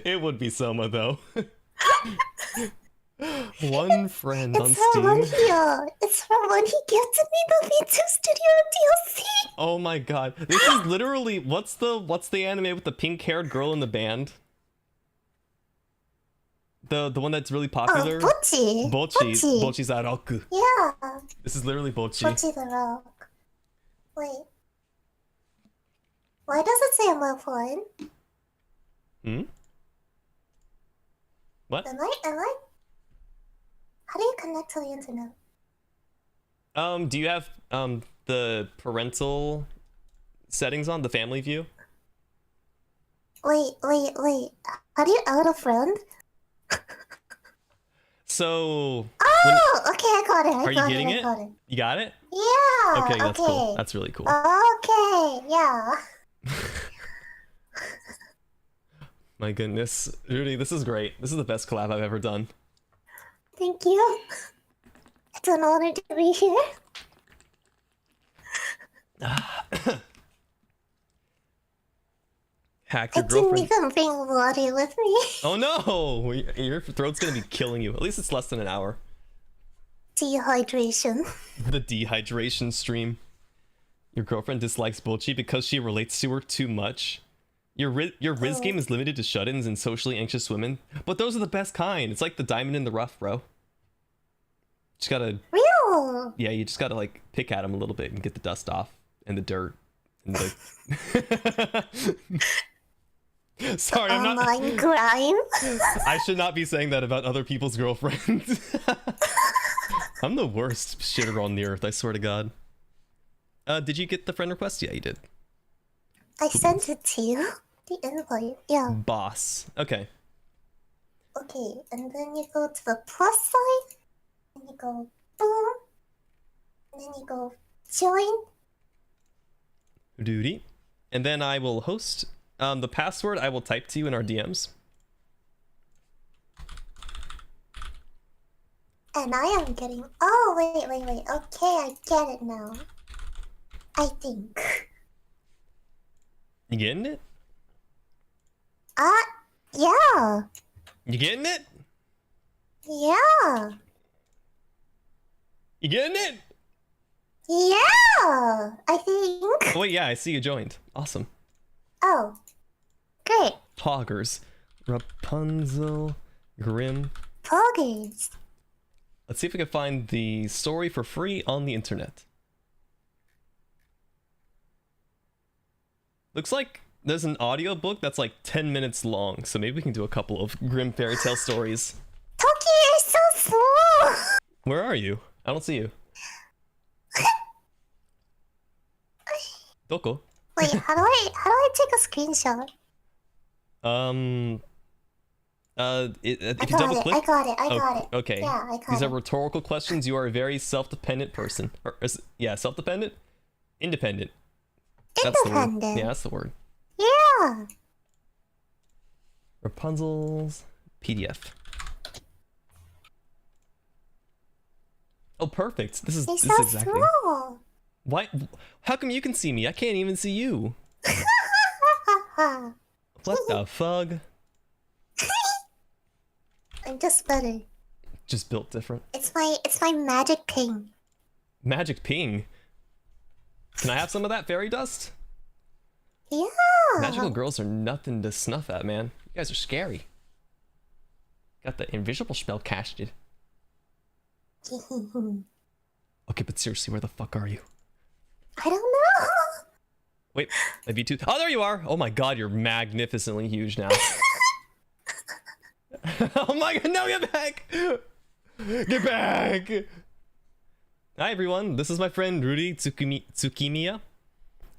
It would be Soma though. One friend on It's from when Steam. it's from when he gifted me the V2 Studio DLC. Oh my god. This is literally what's the anime with the pink-haired girl in the band? The one that's really popular? Oh, Bochi. Bochi's Aroku. Yeah, This is literally Bochi. Bochi the Rock. Wait. Why does it say I'm offline? Hmm? What? Am I? How do you connect to the internet? Do you have the parental settings on, the family view? Wait. How do you add a friend? So Oh, okay, I got it. are you getting it? I got it. You got it? Yeah. Okay, that's cool. That's really cool. Okay, yeah. My goodness. Rudy, this is great. This is the best collab I've ever done. Thank you. It's an honor to be here. Hacked I your didn't girlfriend. even bring water with me. Oh no! Your throat's gonna be killing you. At least it's less than an hour. Dehydration. The dehydration stream. Your girlfriend dislikes Bochi because she relates to her too much. Your Riz game is limited to shut-ins and socially anxious women, but those are the best kind. It's like the diamond in the rough, bro. Just gotta, Real. yeah, you just gotta like pick at them a little bit and get the dust off and the dirt and the. Sorry, I'm not. Online crime. I should not be saying that about other people's girlfriends. I'm the worst shitter on the earth, I swear to God. Did you get the friend request? Yeah, you did. I sent it to you. The invite. Yeah. Boss. Okay. Okay, and then you go to the plus sign, and you go boom, and then you go join. Duty. And then I will host. The password I will type to you in our DMs. And I am getting. Oh, wait. Okay, I get it now. I think. You getting it? Yeah. You getting it? Yeah. You getting it? Yeah. I think. Oh wait, yeah, I see you joined. Awesome. Oh. Great. Poggers. Rapunzel. Grim. Poggers. Let's see if we can find the story for free on the internet. Looks like there's an audiobook that's like 10 minutes long, so maybe we can do a couple of grim fairy tale stories. Toki, you're so slow. Where are you? I don't see you. Doko. Wait, how do I take a screenshot? If I you double got click. it. I got it. Okay. Yeah, I got These it. are rhetorical questions. You are a very self-dependent person. Yeah, self-dependent? Independent. That's the word. Independent. Yeah, that's the word. Yeah. Rapunzel's PDF. Oh, perfect. This is You're this so is exactly. slow. Why? How come you can see me? I can't even see you. What the fuck? I'm just better. Just built different. It's my magic ping. Magic ping. Can I have some of that fairy dust? Yeah. Magical girls are nothing to snuff at, man. You guys are scary. Got the invisible spell casted. Okay, but seriously, where the fuck are you? I don't know. Wait, my V2. Oh, there you are. Oh my god, you're magnificently huge now. Oh my god, no, get back! Get back! Hi everyone, this is my friend Rudy Tsukimiya.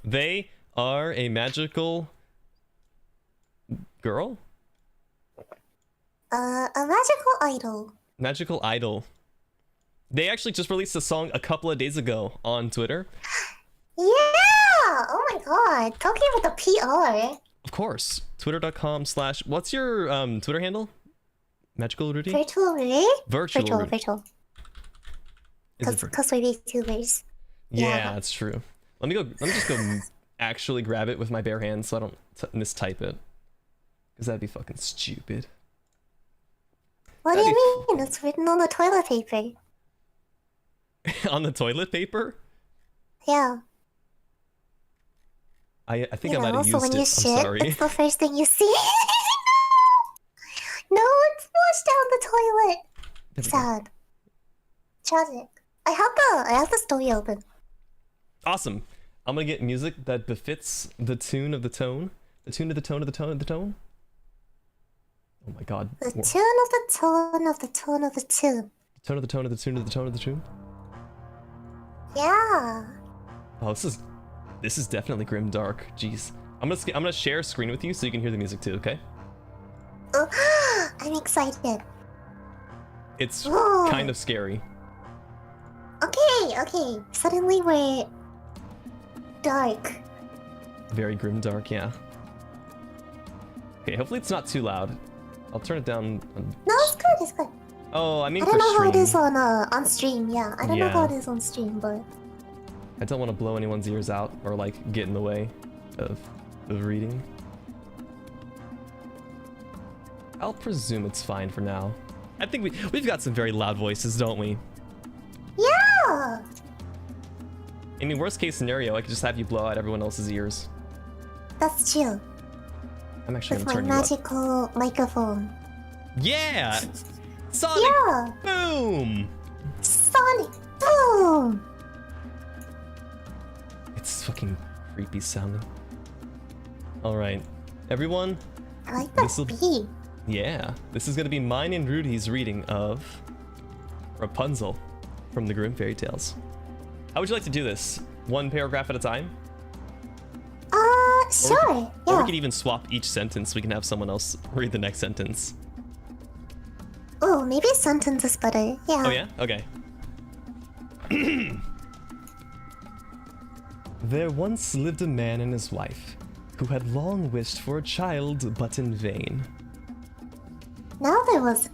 They are a magical girl? A magical idol. Magical idol. They actually just released a song a couple of days ago on Twitter. Yeah. Oh my god. Talking with the PR. Of course. Twitter.com/ what's your Twitter handle? Magical Rudy? Virtual Rudy? Virtual Rudy. Virtual. Is it Because we're VTubers. Yeah, Yeah. that's true. Let me just go actually grab it with my bare hands so I don't mistype it. Because that'd be fucking stupid. What do you mean? It's written on the toilet paper. On the toilet paper? Yeah. I think I might have so used when it. you I'm shit, sorry. it's the first thing you see. No, it's flushed down the toilet. There we go. Sad. Tragic. I have the story open. Awesome. I'm gonna get music that befits the tune of the tone. The tune of the tone of the tone of the tone. Oh my god. The tune of the tone of the tone of the tune. The tone of the tone of the tune of the tone of the tune. Yeah. Oh, this is definitely grim dark. Jeez. I'm gonna share a screen with you so you can hear the music too, okay? Oh, I'm excited. It's Whoa. kind of scary. Okay. Suddenly we're dark. Very grim dark, yeah. Okay, hopefully it's not too loud. I'll turn it down. No, it's good. It's good. Oh, I mean I for don't know stream. how it is on stream. Yeah, I don't know how Yeah. it is on stream, but I don't want to blow anyone's ears out or like get in the way of reading. I'll presume it's fine for now. I think we've got some very loud voices, don't we? yeah. I mean, worst case scenario, I could just have you blow out everyone else's ears. That's chill. I'm actually With gonna my turn you up. magical microphone. Yeah! Sonic Yeah. boom! Sonic boom. It's fucking creepy sounding. Alright, everyone, I like that This'll- beat. yeah, this is gonna be mine and Rudy's reading of Rapunzel from the Grimm Fairy Tales. How would you like to do this? One paragraph at a time? Sure. Or Yeah. we could even swap each sentence. We can have someone else read the next sentence. Oh, maybe sentence is better. Yeah. Oh yeah? Okay. There once lived a man and his wife, who had long wished for a child, but in vain. Now there was,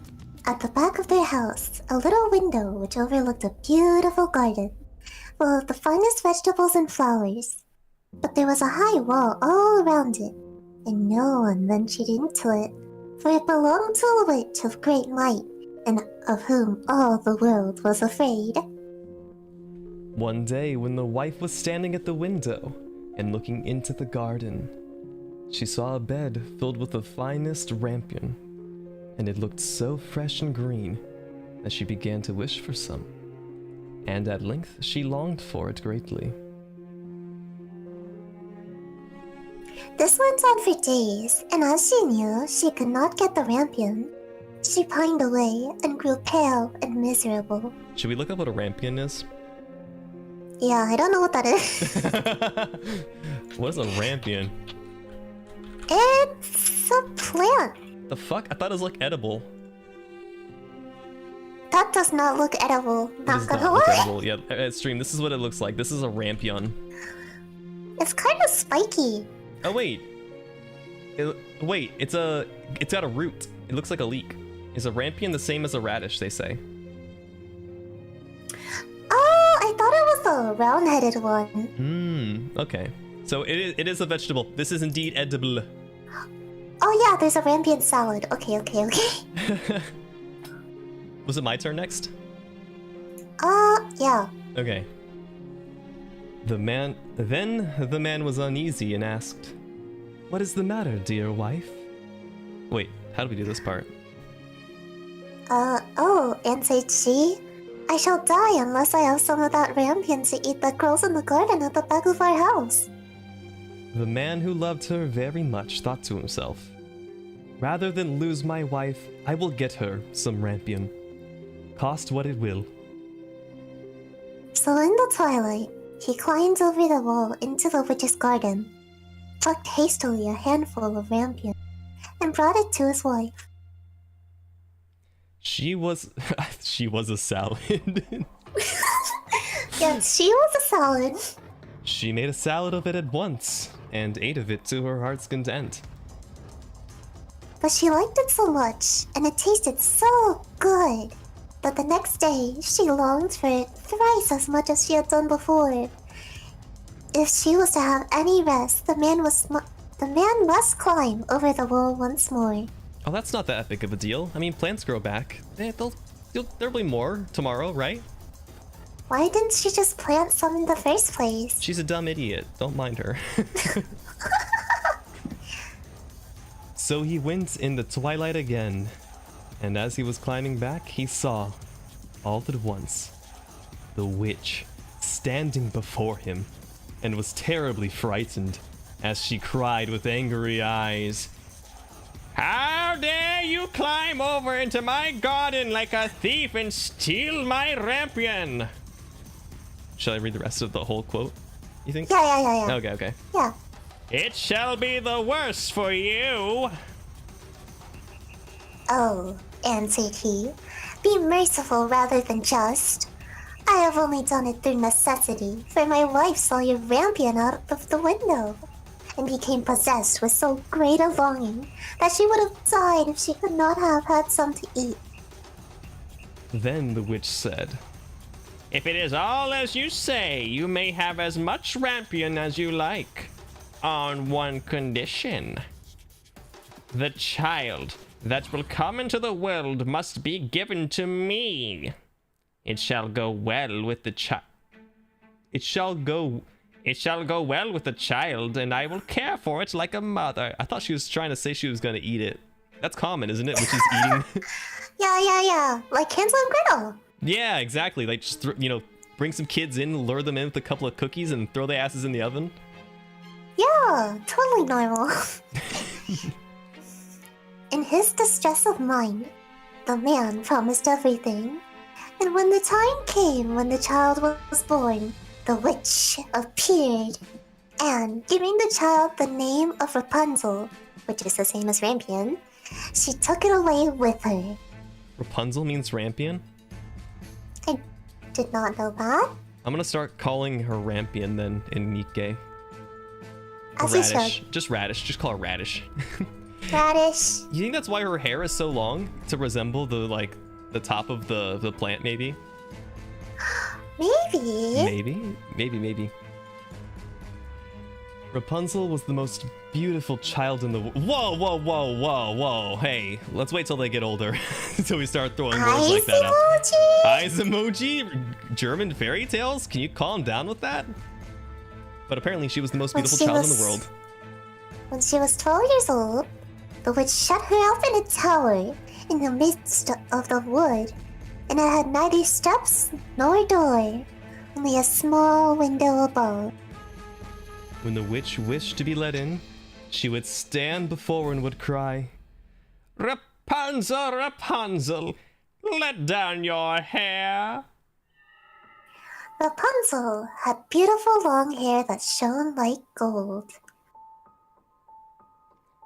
at the back of their house, a little window which overlooked a beautiful garden, full of the finest vegetables and flowers. But there was a high wall all around it, and no one ventured into it, for it belonged to a witch of great might, and of whom all the world was afraid. One day, when the wife was standing at the window and looking into the garden, she saw a bed filled with the finest rampion, and it looked so fresh and green that she began to wish for some, and at length she longed for it greatly. This went on for days, and as she knew she could not get the rampion, she pined away and grew pale and miserable. Should we look up what a rampion is? Yeah, I don't know what that is. What is a rampion? It's a plant. The fuck? I thought it was like edible. That does not look edible. It Not does gonna not look lie. edible. Yeah, at stream, this is what it looks like. This is a rampion. It's kind of spiky. Oh wait. Wait, it's got a root. It looks like a leek. Is a rampion the same as a radish, they say? Oh, I thought it was a round-headed one. Okay. So it is a vegetable. This is indeed edible. Oh yeah, there's a rampion salad. Okay. Was it my turn next? Yeah. Okay. Then the man was uneasy and asked, "What is the matter, dear wife?" Wait, how do we do this part? Answered she. I shall die unless I have some of that rampion to eat that grows in the garden at the back of our house. The man who loved her very much thought to himself, "Rather than lose my wife, I will get her some rampion, cost what it will." So in the twilight, he climbed over the wall into the witch's garden, plucked hastily a handful of rampion, and brought it to his wife. She was a salad. Yes, she was a salad. She made a salad of it at once, and ate of it to her heart's content. But she liked it so much, and it tasted so good, that the next day she longed for it thrice as much as she had done before. If she was to have any rest, the man the man must climb over the wall once more. Oh, that's not that big of a deal. I mean, plants grow back. There'll be more tomorrow, right? Why didn't she just plant some in the first place? She's a dumb idiot. Don't mind her. So he went in the twilight again, and as he was climbing back, he saw, all at once, the witch standing before him, and was terribly frightened as she cried with angry eyes, "How dare you climb over into my garden like a thief and steal my rampion?" Shall I read the rest of the whole quote, you think? Yeah. Okay. Yeah. "It shall be the worse for you." Oh, answered he, be merciful rather than just. I have only done it through necessity, for my wife saw your rampion out of the window, and became possessed with so great a longing that she would have died if she could not have had some to eat. Then the witch said, "If it is all as you say, you may have as much rampion as you like, on one condition. The child that will come into the world must be given to me. It shall go well with the child. It shall go well with the child, and I will care for it like a mother." I thought she was trying to say she was gonna eat it. That's common, isn't it? Which is eating. Yeah. Like Hansel and Gretel. Yeah, exactly. Like, just bring some kids in, lure them in with a couple of cookies, and throw their asses in the oven. Yeah, totally normal. In his distress of mind, the man promised everything. And when the time came when the child was born, the witch appeared, and giving the child the name of Rapunzel, which is the same as Rampion, she took it away with her. Rapunzel means rampion? I did not know that. I'm gonna start calling her rampion then in Nikke. As you Radish. should. Just Radish. Just call her Radish. Radish. You think that's why her hair is so long? To resemble the top of the plant, maybe? Maybe. Maybe. Rapunzel was the most beautiful child in the world. Whoa. Hey, let's wait till they get older until we start throwing words like that out. Eyes emoji? German fairy tales? Can you calm down with that? But apparently she was the most beautiful child in the world. When she was 12 years old, the witch shut her up in a tower in the midst of the wood, and it had neither steps nor door, only a small window above. When the witch wished to be let in, she would stand before and would cry, "Rapunzel, Rapunzel, let down your hair." Rapunzel had beautiful long hair that shone like gold.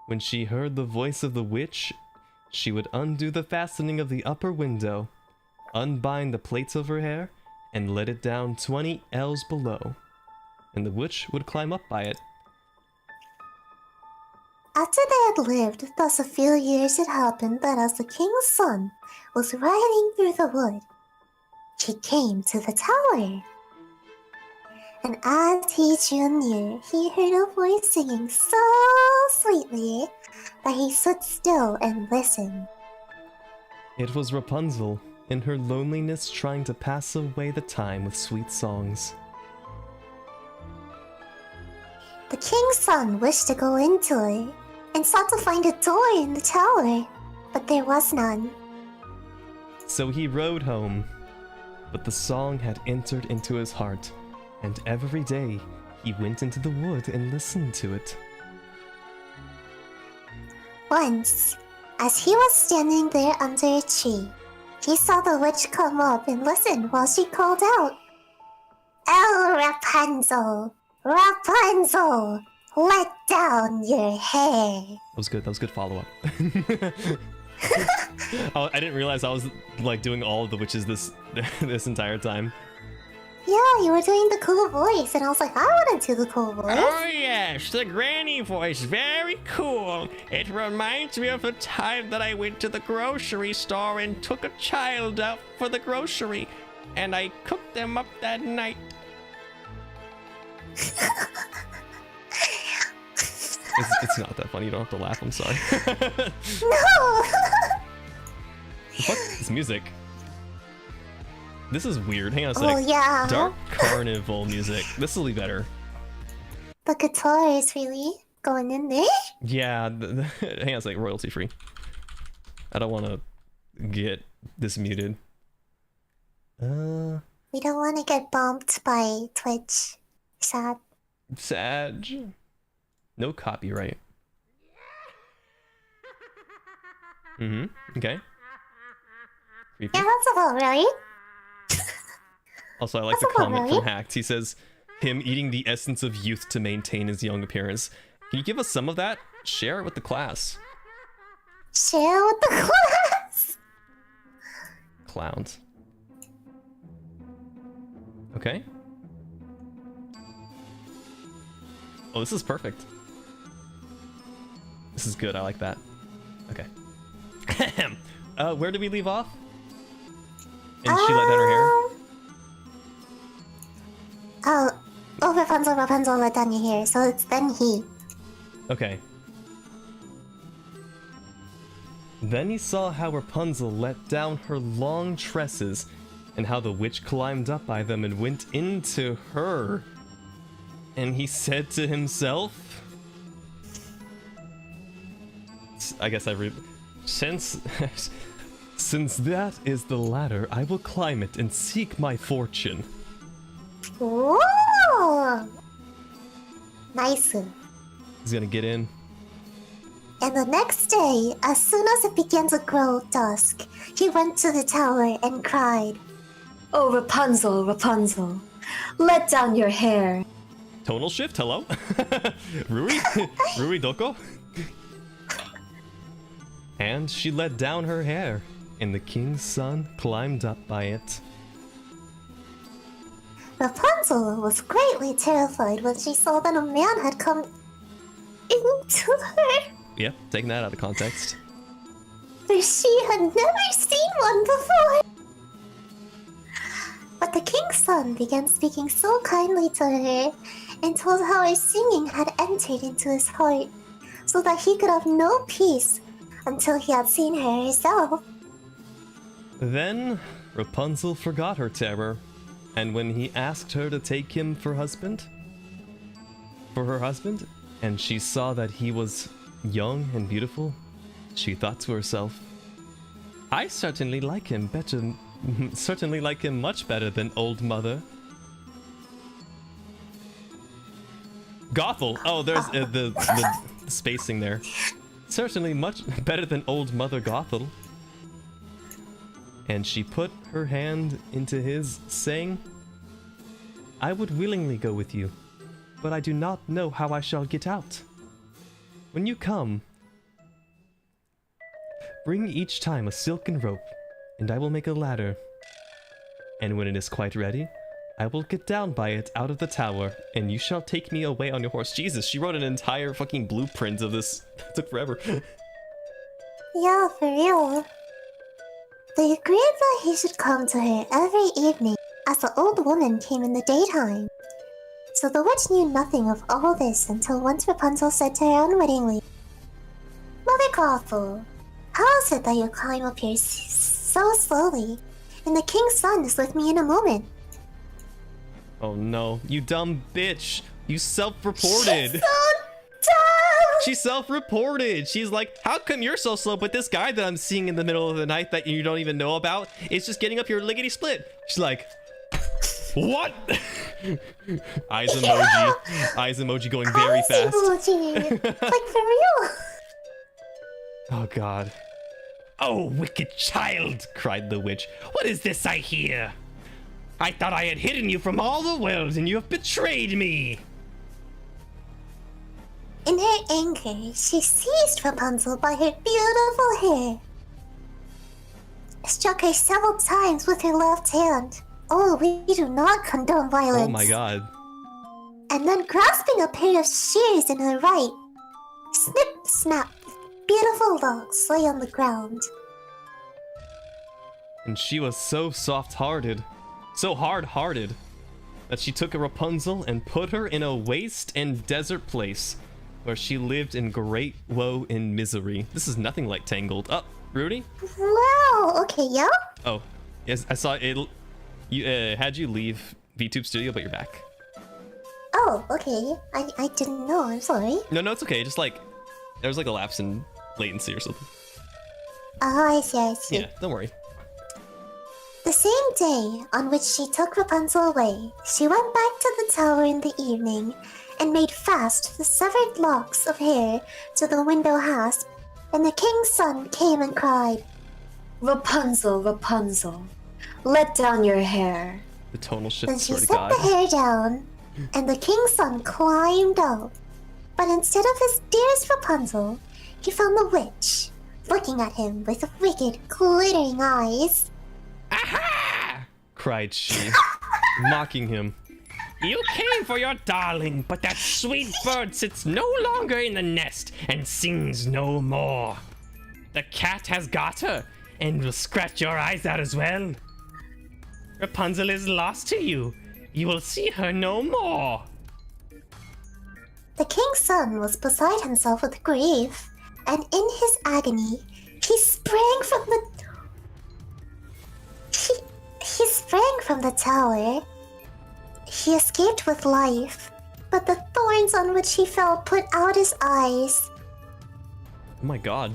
When she heard the voice of the witch, she would undo the fastening of the upper window, unbind the plaits of her hair, and let it down 20 ells below, and the witch would climb up by it. After they had lived thus a few years, it happened that as the king's son was riding through the wood, he came to the tower. And as he drew near, he heard a voice singing so sweetly that he stood still and listened. It was Rapunzel, in her loneliness trying to pass away the time with sweet songs. The king's son wished to go into it, and sought to find a door in the tower, but there was none. So he rode home, but the song had entered into his heart, and every day he went into the wood and listened to it. Once, as he was standing there under a tree, he saw the witch come up and listen while she called out, "Oh, Rapunzel, Rapunzel, let down your hair." That was good follow-up. Oh, I didn't realize I was like doing all of the witches this entire time. Yeah, you were doing the cool voice, and I was like, I want to do the cool voice. Oh yes, the granny voice, very cool. It reminds me of the time that I went to the grocery store and took a child out for the grocery, and I cooked them up that night. It's not that funny. You don't have to laugh. I'm sorry. No! Fuck this music. This is weird. Hang on a sec. Oh, yeah. Dark carnival music. This will be better. The guitar is really going in there. Yeah. Hang on a sec. Royalty free. I don't want to get this muted. We don't want to get bumped by Twitch. Sad. Sag. No copyright. Okay. Creepy. Yeah, that's about right. Also, I like the comment from Hacked. He says, him eating the essence of youth to maintain his young appearance. Can you give us some of that? Share it with the class. Share with the class. Clowns. Okay. Oh, this is perfect. This is good. I like that. Okay. Where did we leave off? And she let down her hair? Oh, Rapunzel let down your hair, so it's then he. Okay. Then he saw how Rapunzel let down her long tresses, and how the witch climbed up by them and went into her. And he said to himself... I guess I read... Since that is the ladder, I will climb it and seek my fortune. Ooh! Nice. He's gonna get in. And the next day, as soon as it began to grow dusk, he went to the tower and cried, "Oh, Rapunzel, Rapunzel, let down your hair." Tonal shift, hello? Rui? Rui Doko? And she let down her hair, and the king's son climbed up by it. Rapunzel was greatly terrified when she saw that a man had come into her, Yep, taking that out of context. for she had never seen one before. But the king's son began speaking so kindly to her and told how her singing had entered into his heart, so that he could have no peace until he had seen her herself. Then Rapunzel forgot her terror, and when he asked her to take him for her husband, and she saw that he was young and beautiful, she thought to herself, I certainly like him much better than old mother. Gothel! Oh, there's the spacing there. Certainly much better than old mother Gothel. And she put her hand into his, saying, I would willingly go with you, but I do not know how I shall get out. When you come, bring each time a silken rope, and I will make a ladder. And when it is quite ready, I will get down by it out of the tower, and you shall take me away on your horse. Jesus, she wrote an entire fucking blueprint of this. That took forever. Yeah, for real. They agreed that he should come to her every evening, as the old woman came in the daytime. So the witch knew nothing of all this until once Rapunzel said to her unwittingly, Mother Gothel, how is it that you climb up here so slowly, and the king's son is with me in a moment? Oh no, you dumb bitch! You self-reported! She's so dumb! She self-reported! She's like, how come you're so slow, but this guy that I'm seeing in the middle of the night that you don't even know about is just getting up here lickety-split? She's like, what? Eyes emoji. Eyes emoji going very fast. Emoji. Like, for real? Oh god. Oh, wicked child, cried the witch. What is this I hear? I thought I had hidden you from all the world, and you have betrayed me. In her anger, she seized Rapunzel by her beautiful hair, struck her several times with her left hand. Oh, we do not condone violence. Oh my god. And then grasping a pair of shears in her right, snip, snap, beautiful locks lay on the ground. And she was so soft-hearted, so hard-hearted, that she took a Rapunzel and put her in a waste and desert place, where she lived in great woe and misery. This is nothing like Tangled. Oh, Rudy? Wow, okay, yeah? Oh, yes, I saw it. You had you leave VTube Studio, but you're back. Oh, okay. I didn't know, I'm sorry. No, it's okay. Just like, there was like a lapse in latency or something. Oh, I see. Yeah, don't worry. The same day on which she took Rapunzel away, she went back to the tower in the evening and made fast the severed locks of hair to the window hasp, and the king's son came and cried, Rapunzel, Rapunzel, let down your hair. The tonal shift, Then she swear to set God. the hair down, and the king's son climbed out. But instead of his dearest Rapunzel, he found the witch, looking at him with wicked, glittering eyes. Aha! Cried she, mocking him. You came for your darling, but that sweet bird sits no longer in the nest and sings no more. The cat has got her and will scratch your eyes out as well. Rapunzel is lost to you. You will see her no more. The king's son was beside himself with grief, and in his agony, he sprang from the... He sprang from the tower. He escaped with life, but the thorns on which he fell put out his eyes. Oh my God.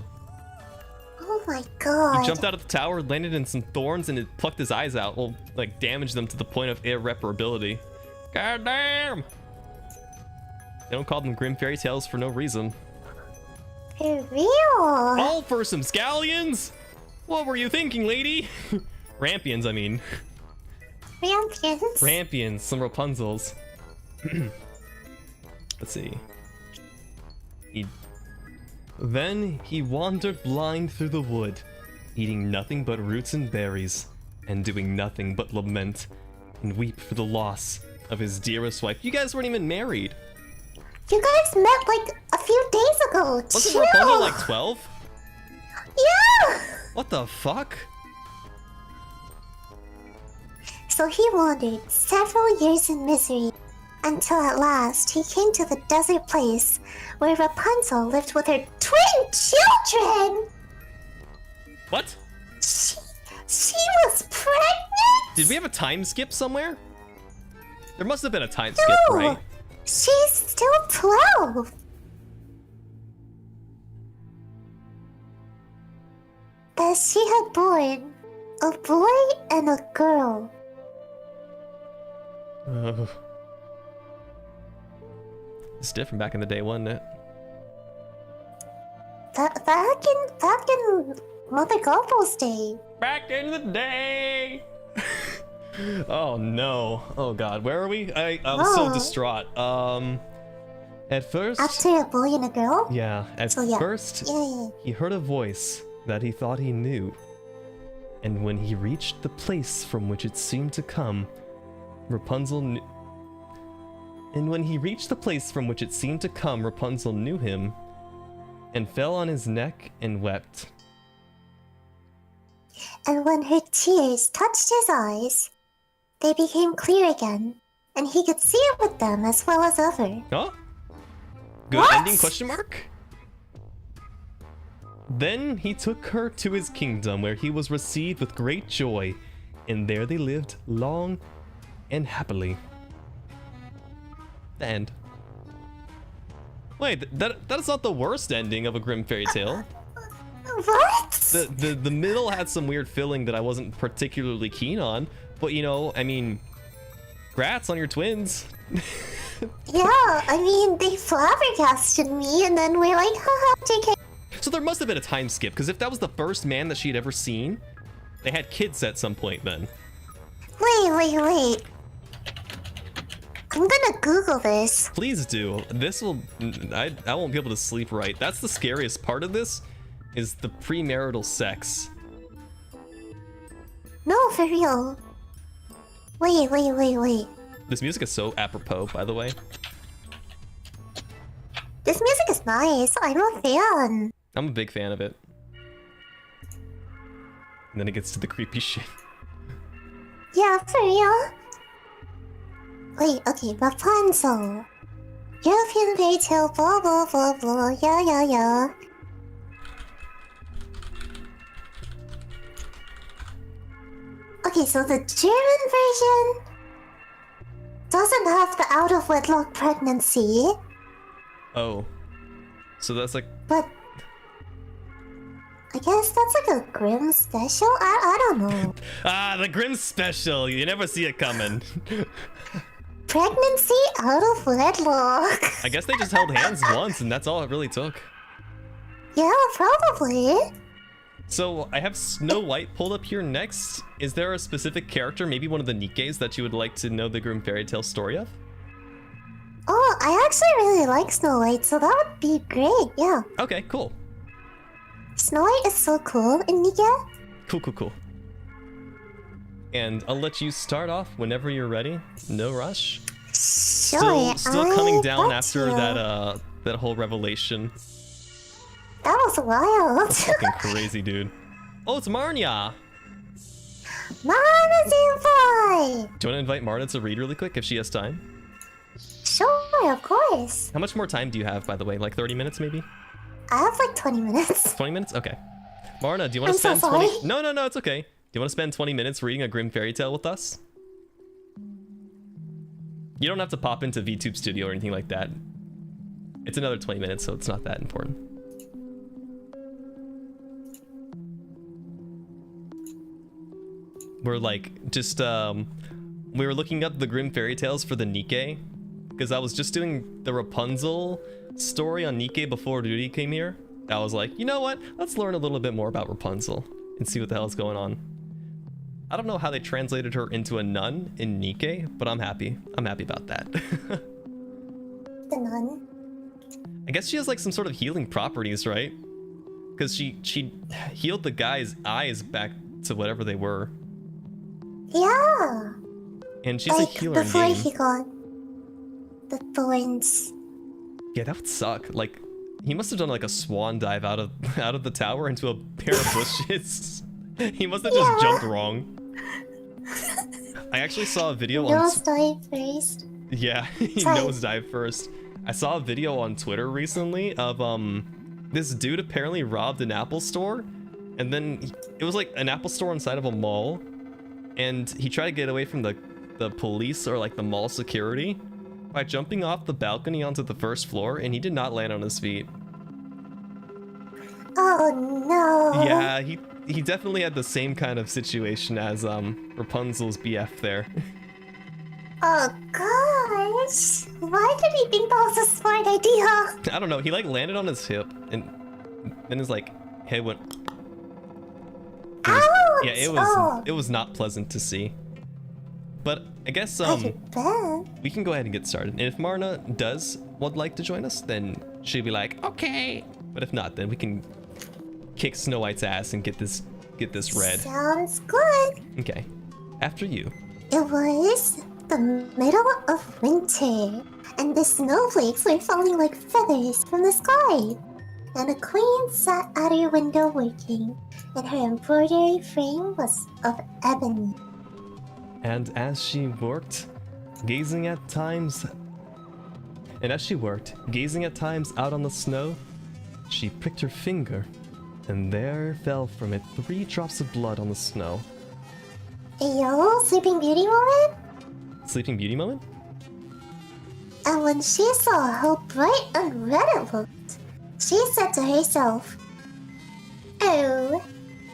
Oh my god. He jumped out of the tower, landed in some thorns, and it plucked his eyes out. Well, like, damaged them to the point of irreparability. God damn! They don't call them grim fairy tales for no reason. For real? All for some scallions? What were you thinking, lady? Rampions, I mean. Rampions? Rampions, some Rapunzels. Let's see. Then he wandered blind through the wood, eating nothing but roots and berries, and doing nothing but lament and weep for the loss of his dearest wife. You guys weren't even married. You guys met like a few days ago. Wasn't Chill. Rapunzel like 12? Yeah! What the fuck? So he wandered several years in misery, until at last he came to the desert place where Rapunzel lived with her twin children! What? She was pregnant? Did we have a time skip somewhere? There must have been a time skip, No! right? She's still 12! That she had born a boy and a girl. It's different back in the day, wasn't it? Back in Mother Gothel's day. Back in the day. Oh no. Oh god. Where are we? I was so Oh. distraught. At first. After a boy and a girl? Yeah. At So, yeah. first, Yeah. he heard a voice that he thought he knew, and when he reached the place from which it seemed to come, Rapunzel knew. And when he reached the place from which it seemed to come, Rapunzel knew him, and fell on his neck and wept. And when her tears touched his eyes, they became clear again, and he could see it with them as well as ever. Huh? Good What? ending, question mark? Then he took her to his kingdom, where he was received with great joy, and there they lived long and happily. The end. Wait, that's not the worst ending of a grim fairy tale. What? The middle had some weird filling that I wasn't particularly keen on, but you know, I mean, grats on your twins. Yeah, I mean, they flabbergasted me, and then we're like, haha, JK. So there must have been a time skip, because if that was the first man that she'd ever seen, they had kids at some point then. Wait. I'm gonna Google this. Please do. This will... I won't be able to sleep right. That's the scariest part of this, is the premarital sex. No, for real. Wait. This music is so apropos, by the way. This music is nice. I'm a fan. I'm a big fan of it. And then it gets to the creepy shit. Yeah, for real. Wait, okay, Rapunzel. European fairy tale, blah blah blah blah, yeah. Okay, so the German version doesn't have the out of wedlock pregnancy, Oh. So that's like... but I guess that's like a Grimm special? I don't know. Ah, the Grimm special! You never see it coming. Pregnancy out of wedlock. I guess they just held hands once and that's all it really took. Yeah, probably. So, I have Snow White pulled up here next. Is there a specific character, maybe one of the Nikkes, that you would like to know the Grimm fairy tale story of? Oh, I actually really like Snow White, so that would be great, yeah. Okay, cool. Snow White is so cool in Nikke. Cool. And I'll let you start off whenever you're ready. No rush. Sure, Still coming down got after you. that whole revelation. That was wild. Fucking crazy, dude. Oh, it's Marnia! Mama Senpai! Do you want to invite Marta to read really quick if she has time? Sure, of course. How much more time do you have, by the way? Like 30 minutes, maybe? I have like 20 minutes. 20 minutes? Okay. Marna, do you want to I'm so spend 20... sorry. No, it's okay. Do you want to spend 20 minutes reading a Grimm fairy tale with us? You don't have to pop into VTube Studio or anything like that. It's another 20 minutes, so it's not that important. We're like, just, we were looking up the Grimm fairy tales for the Nikke, because I was just doing the Rapunzel story on Nikke before Rudy came here. I was like, you know what? Let's learn a little bit more about Rapunzel and see what the hell's going on. I don't know how they translated her into a nun in Nikke, but I'm happy. I'm happy about that. The nun. I guess she has like some sort of healing properties, right? Because she healed the guy's eyes back to whatever they were. Yeah. And she's Like a healer in before game. he got the thorns. Yeah, that would suck. Like, he must have done like a swan dive out of the tower into a pair of bushes. He must have just jumped wrong. I actually saw a video on... Nose dive first. Yeah, he Sorry. nosedive first. I saw a video on Twitter recently of this dude apparently robbed an Apple store, and then it was like an Apple store inside of a mall, and he tried to get away from the police or like the mall security by jumping off the balcony onto the first floor, and he did not land on his feet. Oh no. Yeah, he definitely had the same kind of situation as Rapunzel's BF there. Oh gosh. Why did he think that was a smart idea? I don't know, he like landed on his hip and then his like head went. Ouch! Yeah, Oh, it was not pleasant to see. But I guess I could bet. we can go ahead and get started. And if Marna would like to join us, then she'll be like, okay. But if not, then we can kick Snow White's ass and get this read. Sounds good. Okay. After you. It was the middle of winter, and the snowflakes were falling like feathers from the sky. And the queen sat at her window working, and her embroidery frame was of ebony. And as she worked, gazing at times out on the snow, she pricked her finger, and there fell from it 3 drops of blood on the snow. Ayo, Sleeping Beauty moment? Sleeping Beauty moment? And when she saw how bright and red it looked, she said to herself, "Oh,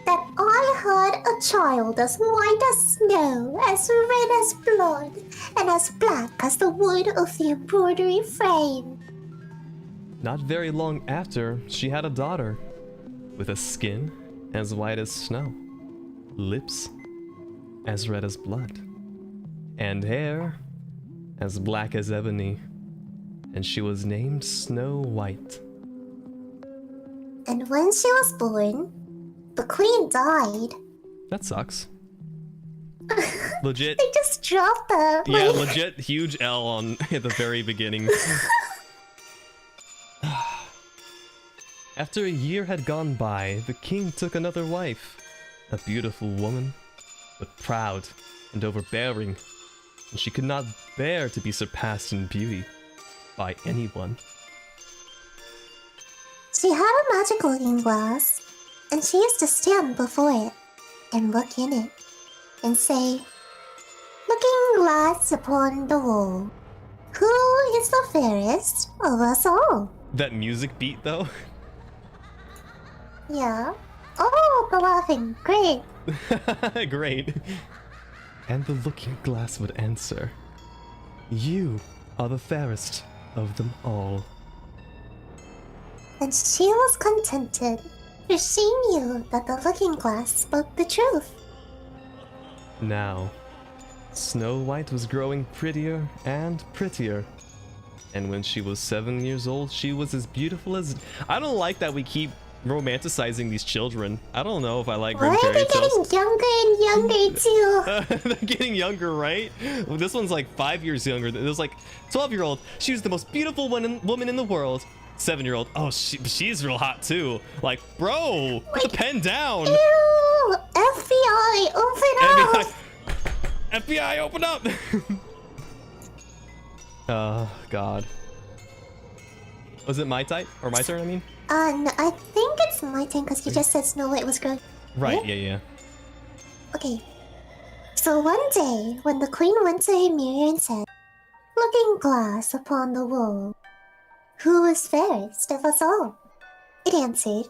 that I had a child as white as snow, as red as blood, and as black as the wood of the embroidery frame." Not very long after, she had a daughter, with a skin as white as snow, lips as red as blood, and hair as black as ebony, and she was named Snow White. And when she was born, the queen died. That sucks. Legit. They just dropped that. Yeah, like- legit huge L on at the very beginning. After a year had gone by, the king took another wife, a beautiful woman, but proud and overbearing, and she could not bear to be surpassed in beauty. by anyone. She had a magic looking glass, and she used to stand before it and look in it and say, "Looking glass upon the wall, who is the fairest of us all?" That music beat though. Yeah. Oh, the laughing. Great. Great. And the looking glass would answer, "You are the fairest of them all." And she was contented, for she knew that the looking glass spoke the truth. Now, Snow White was growing prettier and prettier. And when she was 7 years old, she was as beautiful as... I don't like that we keep romanticizing these children. I don't know if I like Why Grim are Fairy they Tales. getting younger and younger too? They're getting younger, right? Well, this one's like 5 years younger. It was like 12-year-old. She was the most beautiful woman in the world. 7-year-old. Oh, she's real hot too. Like, bro, put the pen down. Ew! FBI, open up! FBI, open up! Oh, God. Was it my type? Or my turn, I mean? No, I think it's my turn because you just said Snow White was growing. Right, yeah. Okay. So one day, when the queen went to her mirror and said, "Looking glass upon the wall, who is fairest of us all?" it answered,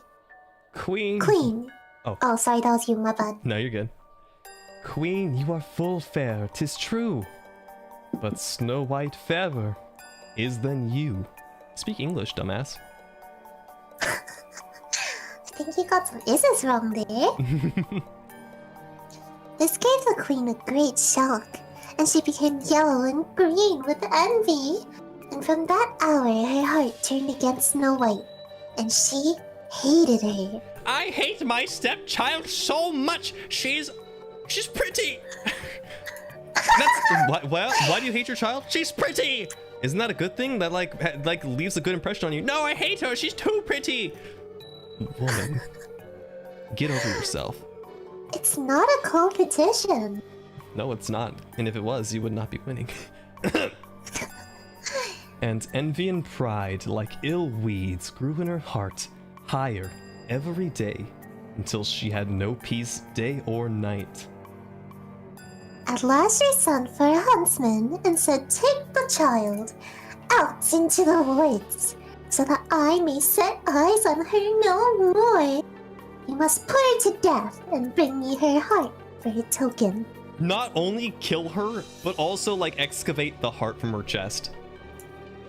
Queen. "Queen." Oh. Sorry, that was you, my bad. No, you're good. Queen, you are full fair, 'tis true. But Snow White fairer is than you. Speak English, dumbass. I think you got some is's wrong there. This gave the queen a great shock, and she became yellow and green with envy. And from that hour, her heart turned against Snow White, and she hated her. I hate my stepchild so much. She's pretty. That's why do you hate your child? She's pretty. Isn't that a good thing? That like leaves a good impression on you. No, I hate her. She's too pretty. Woman, get over yourself. It's not a competition. No, it's not. And if it was, you would not be winning. And envy and pride, like ill weeds, grew in her heart higher every day until she had no peace day or night. At last she sent for a huntsman and said, "Take the child out into the woods, so that I may set eyes on her no more. You must put her to death and bring me her heart for a token." Not only kill her, but also like excavate the heart from her chest.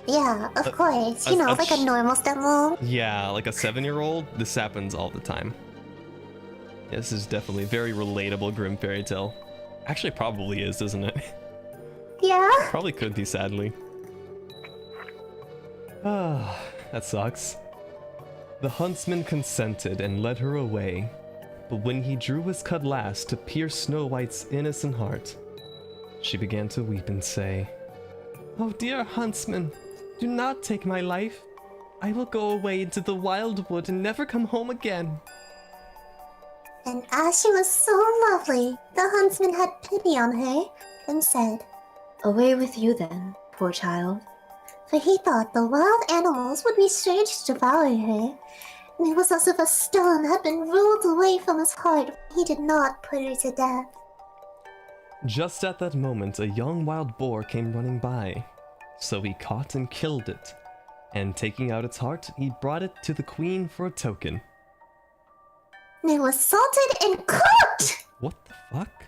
Yeah, of course. You know, like a normal stepmom. Yeah, like a 7-year-old. This happens all the time. Yeah, this is definitely a very relatable Grim Fairy Tale. Actually, probably is, isn't it? Yeah. Probably could be, sadly. Ah, that sucks. The huntsman consented and led her away, but when he drew his cutlass to pierce Snow White's innocent heart, she began to weep and say, "Oh dear huntsman, do not take my life. I will go away into the wildwood and never come home again." And as she was so lovely, the huntsman had pity on her and said, Away with you then, poor child. for he thought the wild animals would be sure to devour her, and it was as if a stone had been rolled away from his heart when he did not put her to death. Just at that moment, a young wild boar came running by, so he caught and killed it, and taking out its heart, he brought it to the queen for a token. And it was salted and cooked, What the fuck?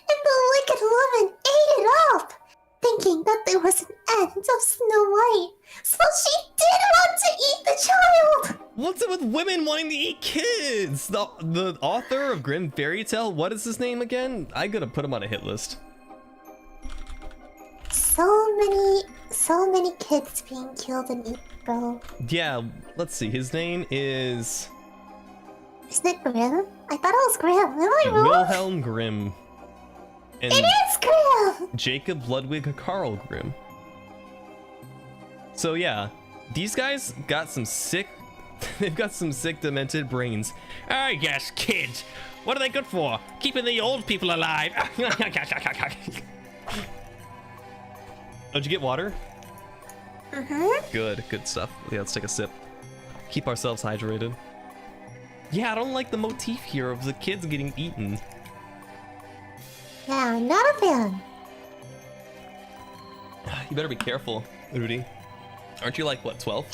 and the wicked woman ate it up, thinking that there was an end of Snow White, so she did want to eat the child! What's it with women wanting to eat kids? The author of Grim Fairy Tale, what is his name again? I gotta put him on a hit list. So many kids being killed and eaten, bro. Yeah, let's see. His name is Isn't it Grimm? I thought it was Grimm. Am I wrong? Wilhelm Grimm. And It is Grimm! Jacob Ludwig Karl Grimm. So yeah, these guys got some sick... They've got some sick demented brains. Ah, yes, kids. What are they good for? Keeping the old people alive. Oh, did you get water? Good stuff. Yeah, let's take a sip. Keep ourselves hydrated. Yeah, I don't like the motif here of the kids getting eaten. Yeah, not a fan. You better be careful, Rudy. Aren't you like, what, 12?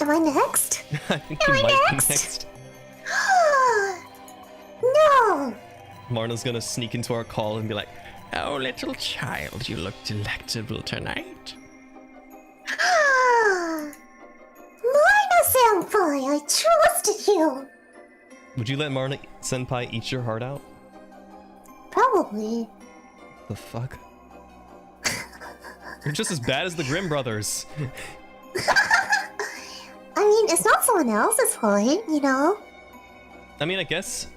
Am I next? I think you Am I might next? be next. No! Marna's gonna sneak into our call and be like, "Oh, little child, you look delectable tonight." Marna-senpai, I trusted you! Would you let Marna senpai eat your heart out? Probably. The fuck? You're just as bad as the Grimm brothers. I mean, it's not someone else's fault, you know? I mean, I guess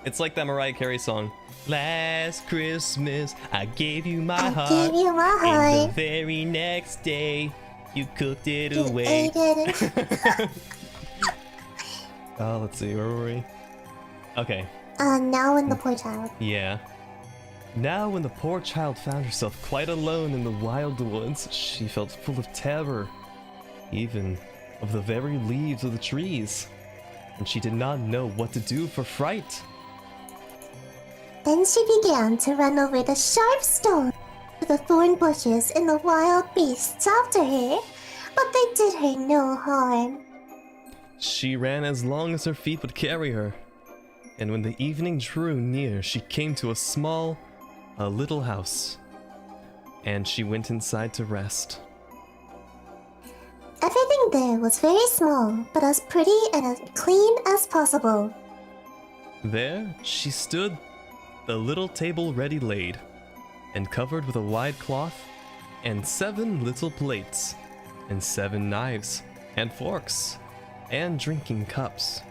it's like that Mariah Carey song. Last Christmas, I gave you my heart. I gave you my And the heart. very next day, you cooked it You away. ate it. Oh, let's see, where were we? Okay, Now in the poor child. yeah. Now, when the poor child found herself quite alone in the wild woods, she felt full of terror, even of the very leaves of the trees, and she did not know what to do for fright. Then she began to run over the sharp stone to the thorn bushes and the wild beasts after her, but they did her no harm. She ran as long as her feet would carry her, and when the evening drew near, she came to a little house, and she went inside to rest. Everything there was very small, but as pretty and as clean as possible. There she stood, the little table ready laid, and covered with a wide cloth, and 7 little plates, and 7 knives, and forks, and drinking cups.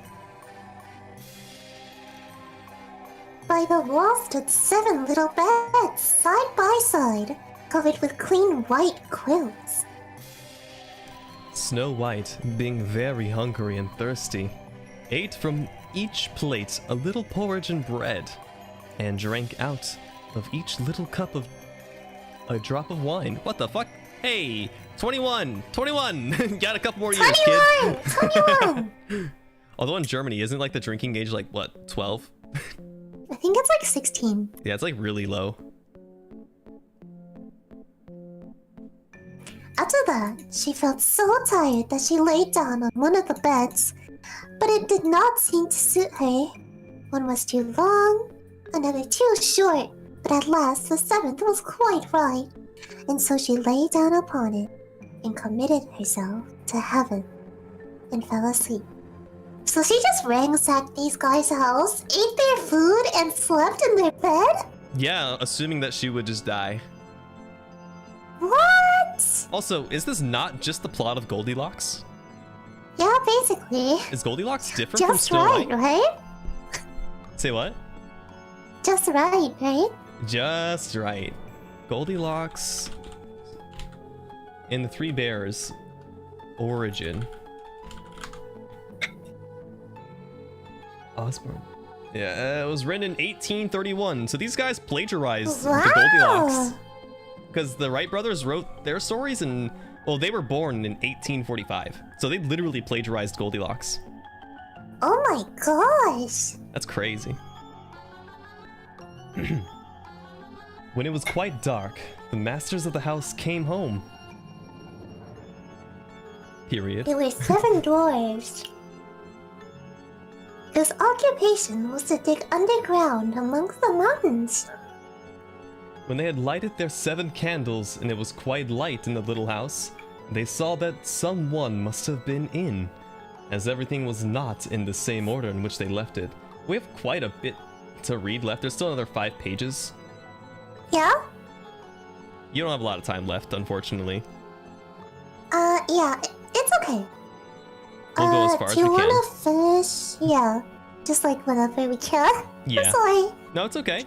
By the wall stood 7 little beds, side by side, covered with clean white quilts. Snow White, being very hungry and thirsty, ate from each plate a little porridge and bread, and drank out of each little cup of a drop of wine. What the fuck? Hey, 21! 21! Got a couple more years, kid. 21! Although in Germany, isn't like the drinking age like, what, 12? I think it's like 16. Yeah, it's like really low. After that, she felt so tired that she lay down on one of the beds, but it did not seem to suit her. One was too long, another too short, but at last the 7th was quite right, and so she lay down upon it and committed herself to heaven and fell asleep. So she just ransacked these guys' house, ate their food, and slept in their bed? Yeah, assuming that she would just die. What? Also, is this not just the plot of Goldilocks? Yeah, basically. Is Goldilocks different from Just Snow right, White? right? Say what? Just right, right? Just right. Goldilocks and the 3 Bears origin. Osborne. Yeah, it was written in 1831, so these guys plagiarized the Goldilocks. Because the Wright brothers wrote their stories and, well, they were born in 1845, so they literally plagiarized Goldilocks. Oh my gosh! That's crazy. When it was quite dark, the masters of the house came home. Period. There were 7 dwarves. Whose occupation was to dig underground amongst the mountains. When they had lighted their 7 candles and it was quite light in the little house, they saw that someone must have been in, as everything was not in the same order in which they left it. We have quite a bit to read left. There's still another 5 pages. Yeah? You don't have a lot of time left, unfortunately. Yeah, it's okay. We'll go as far as do we you can. wanna finish? Yeah, just like whenever we can. Yeah. I'm sorry. No, it's okay.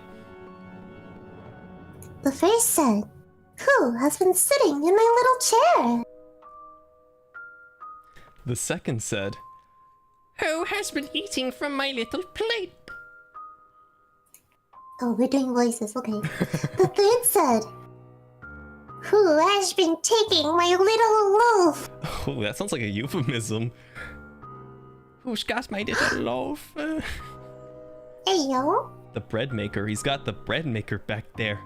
The first said, "Who has been sitting in my little chair?" The second said, Who has been eating from my little plate? Oh, we're doing voices, okay. The third said, Who has been taking my little loaf? Oh, that sounds like a euphemism. Who's got my little loaf? Hey, yo. The bread maker. He's got the bread maker back there.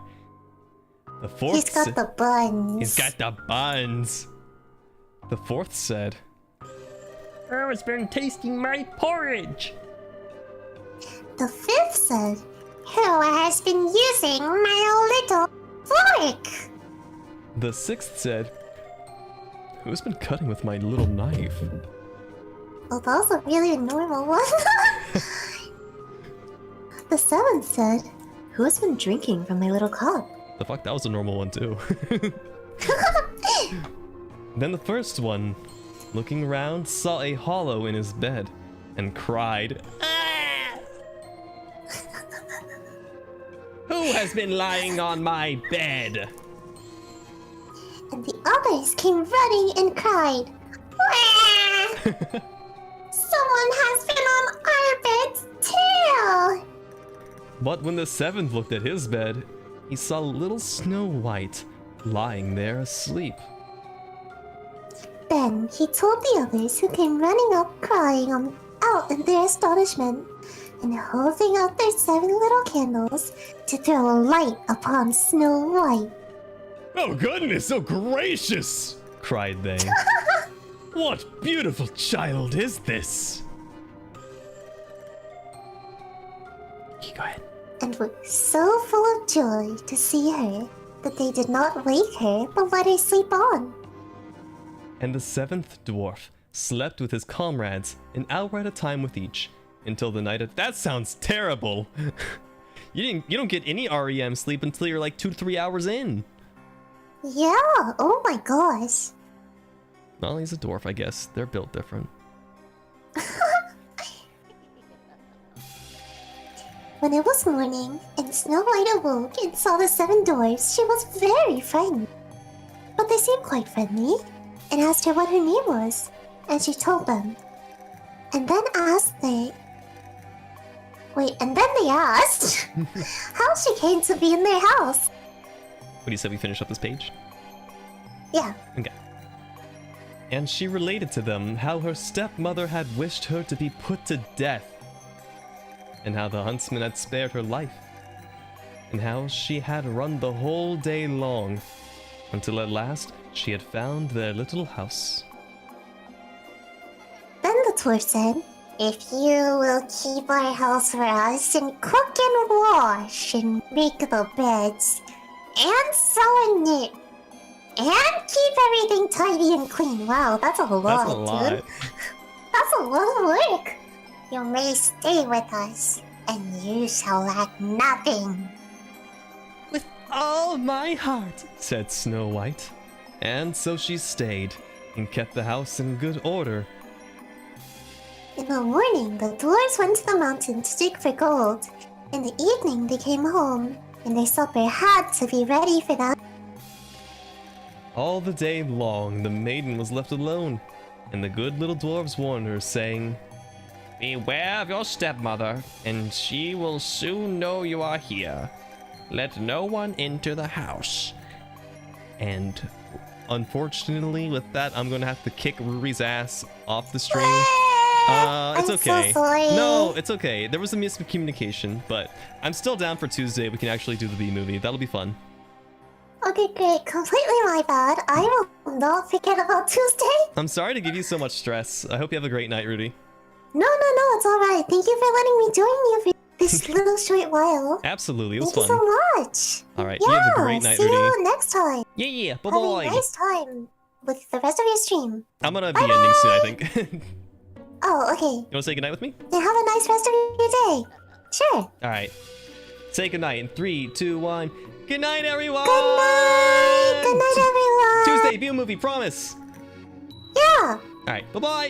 The fourth. He's got the buns. He's got the buns. The fourth said, Who's been tasting my porridge? The fifth said, who has been using my little fork? the sixth said, who's been cutting with my little knife? Well, that was a really normal one. The seventh said, Who has been drinking from my little cup? The fuck, that was a normal one too. Then the first one, looking around, saw a hollow in his bed and cried, Who has been lying on my bed? and the others came running and cried, "Wah! Someone has been on our beds too!" But when the seventh looked at his bed, he saw little Snow White lying there asleep. Then he told the others, who came running up crying out in their astonishment, and holding out their 7 little candles to throw a light upon Snow White. Oh goodness, oh gracious! Cried they. What beautiful child is this? You go ahead. And were so full of joy to see her that they did not wake her but let her sleep on. And the seventh dwarf slept with his comrades an hour at a time with each, until the night of— That sounds terrible! You don't get any REM sleep until you're like 2 to 3 hours in. Yeah, oh my gosh. Well, he's a dwarf, I guess. They're built different. When it was morning, and Snow White awoke and saw the 7 dwarfs, she was very frightened. But they seemed quite friendly, and asked her what her name was, and she told them. And then they asked how she came to be in their house. What do you say we finish up this page? Yeah, Okay. And she related to them how her stepmother had wished her to be put to death, and how the huntsman had spared her life, and how she had run the whole day long, until at last she had found their little house. then the dwarf said, "If you will keep our house for us, and cook and wash, and make the beds, and sew and knit, and keep everything tidy and clean." Wow, that's a lot, That's a lot. dude. That's a lot of work. "You may stay with us, and you shall lack nothing." With all my heart, said Snow White. And so she stayed, and kept the house in good order. In the morning, the dwarves went to the mountain to dig for gold. In the evening, they came home, and their supper had to be ready for them. All the day long the maiden was left alone, and the good little dwarves warned her, saying, Beware of your stepmother, and she will soon know you are here. Let no one enter the house. and unfortunately with that I'm gonna have to kick Ruri's ass off the stream. It's I'm okay. so sorry. No, it's okay. There was a miscommunication, but I'm still down for Tuesday. We can actually do the B movie. That'll be fun. Okay, great. Completely my bad. I will not forget about Tuesday. I'm sorry to give you so much stress. I hope you have a great night, Rudy. No, it's alright. Thank you for letting me join you for this little short while. Absolutely, it was Thank fun. you so much. All right, Yeah, you have a great night, see Rudy. you next time. Yeah, bye Have a bye. nice time with the rest of your stream. I'm gonna be ending soon, I think. Oh, okay. You wanna say goodnight with me? Then have a nice rest of your day. Sure. All right. Say goodnight in 3, 2, 1. Good night, everyone. Good night. Good night, everyone. Tuesday, B movie, promise. Yeah. All right, bye bye.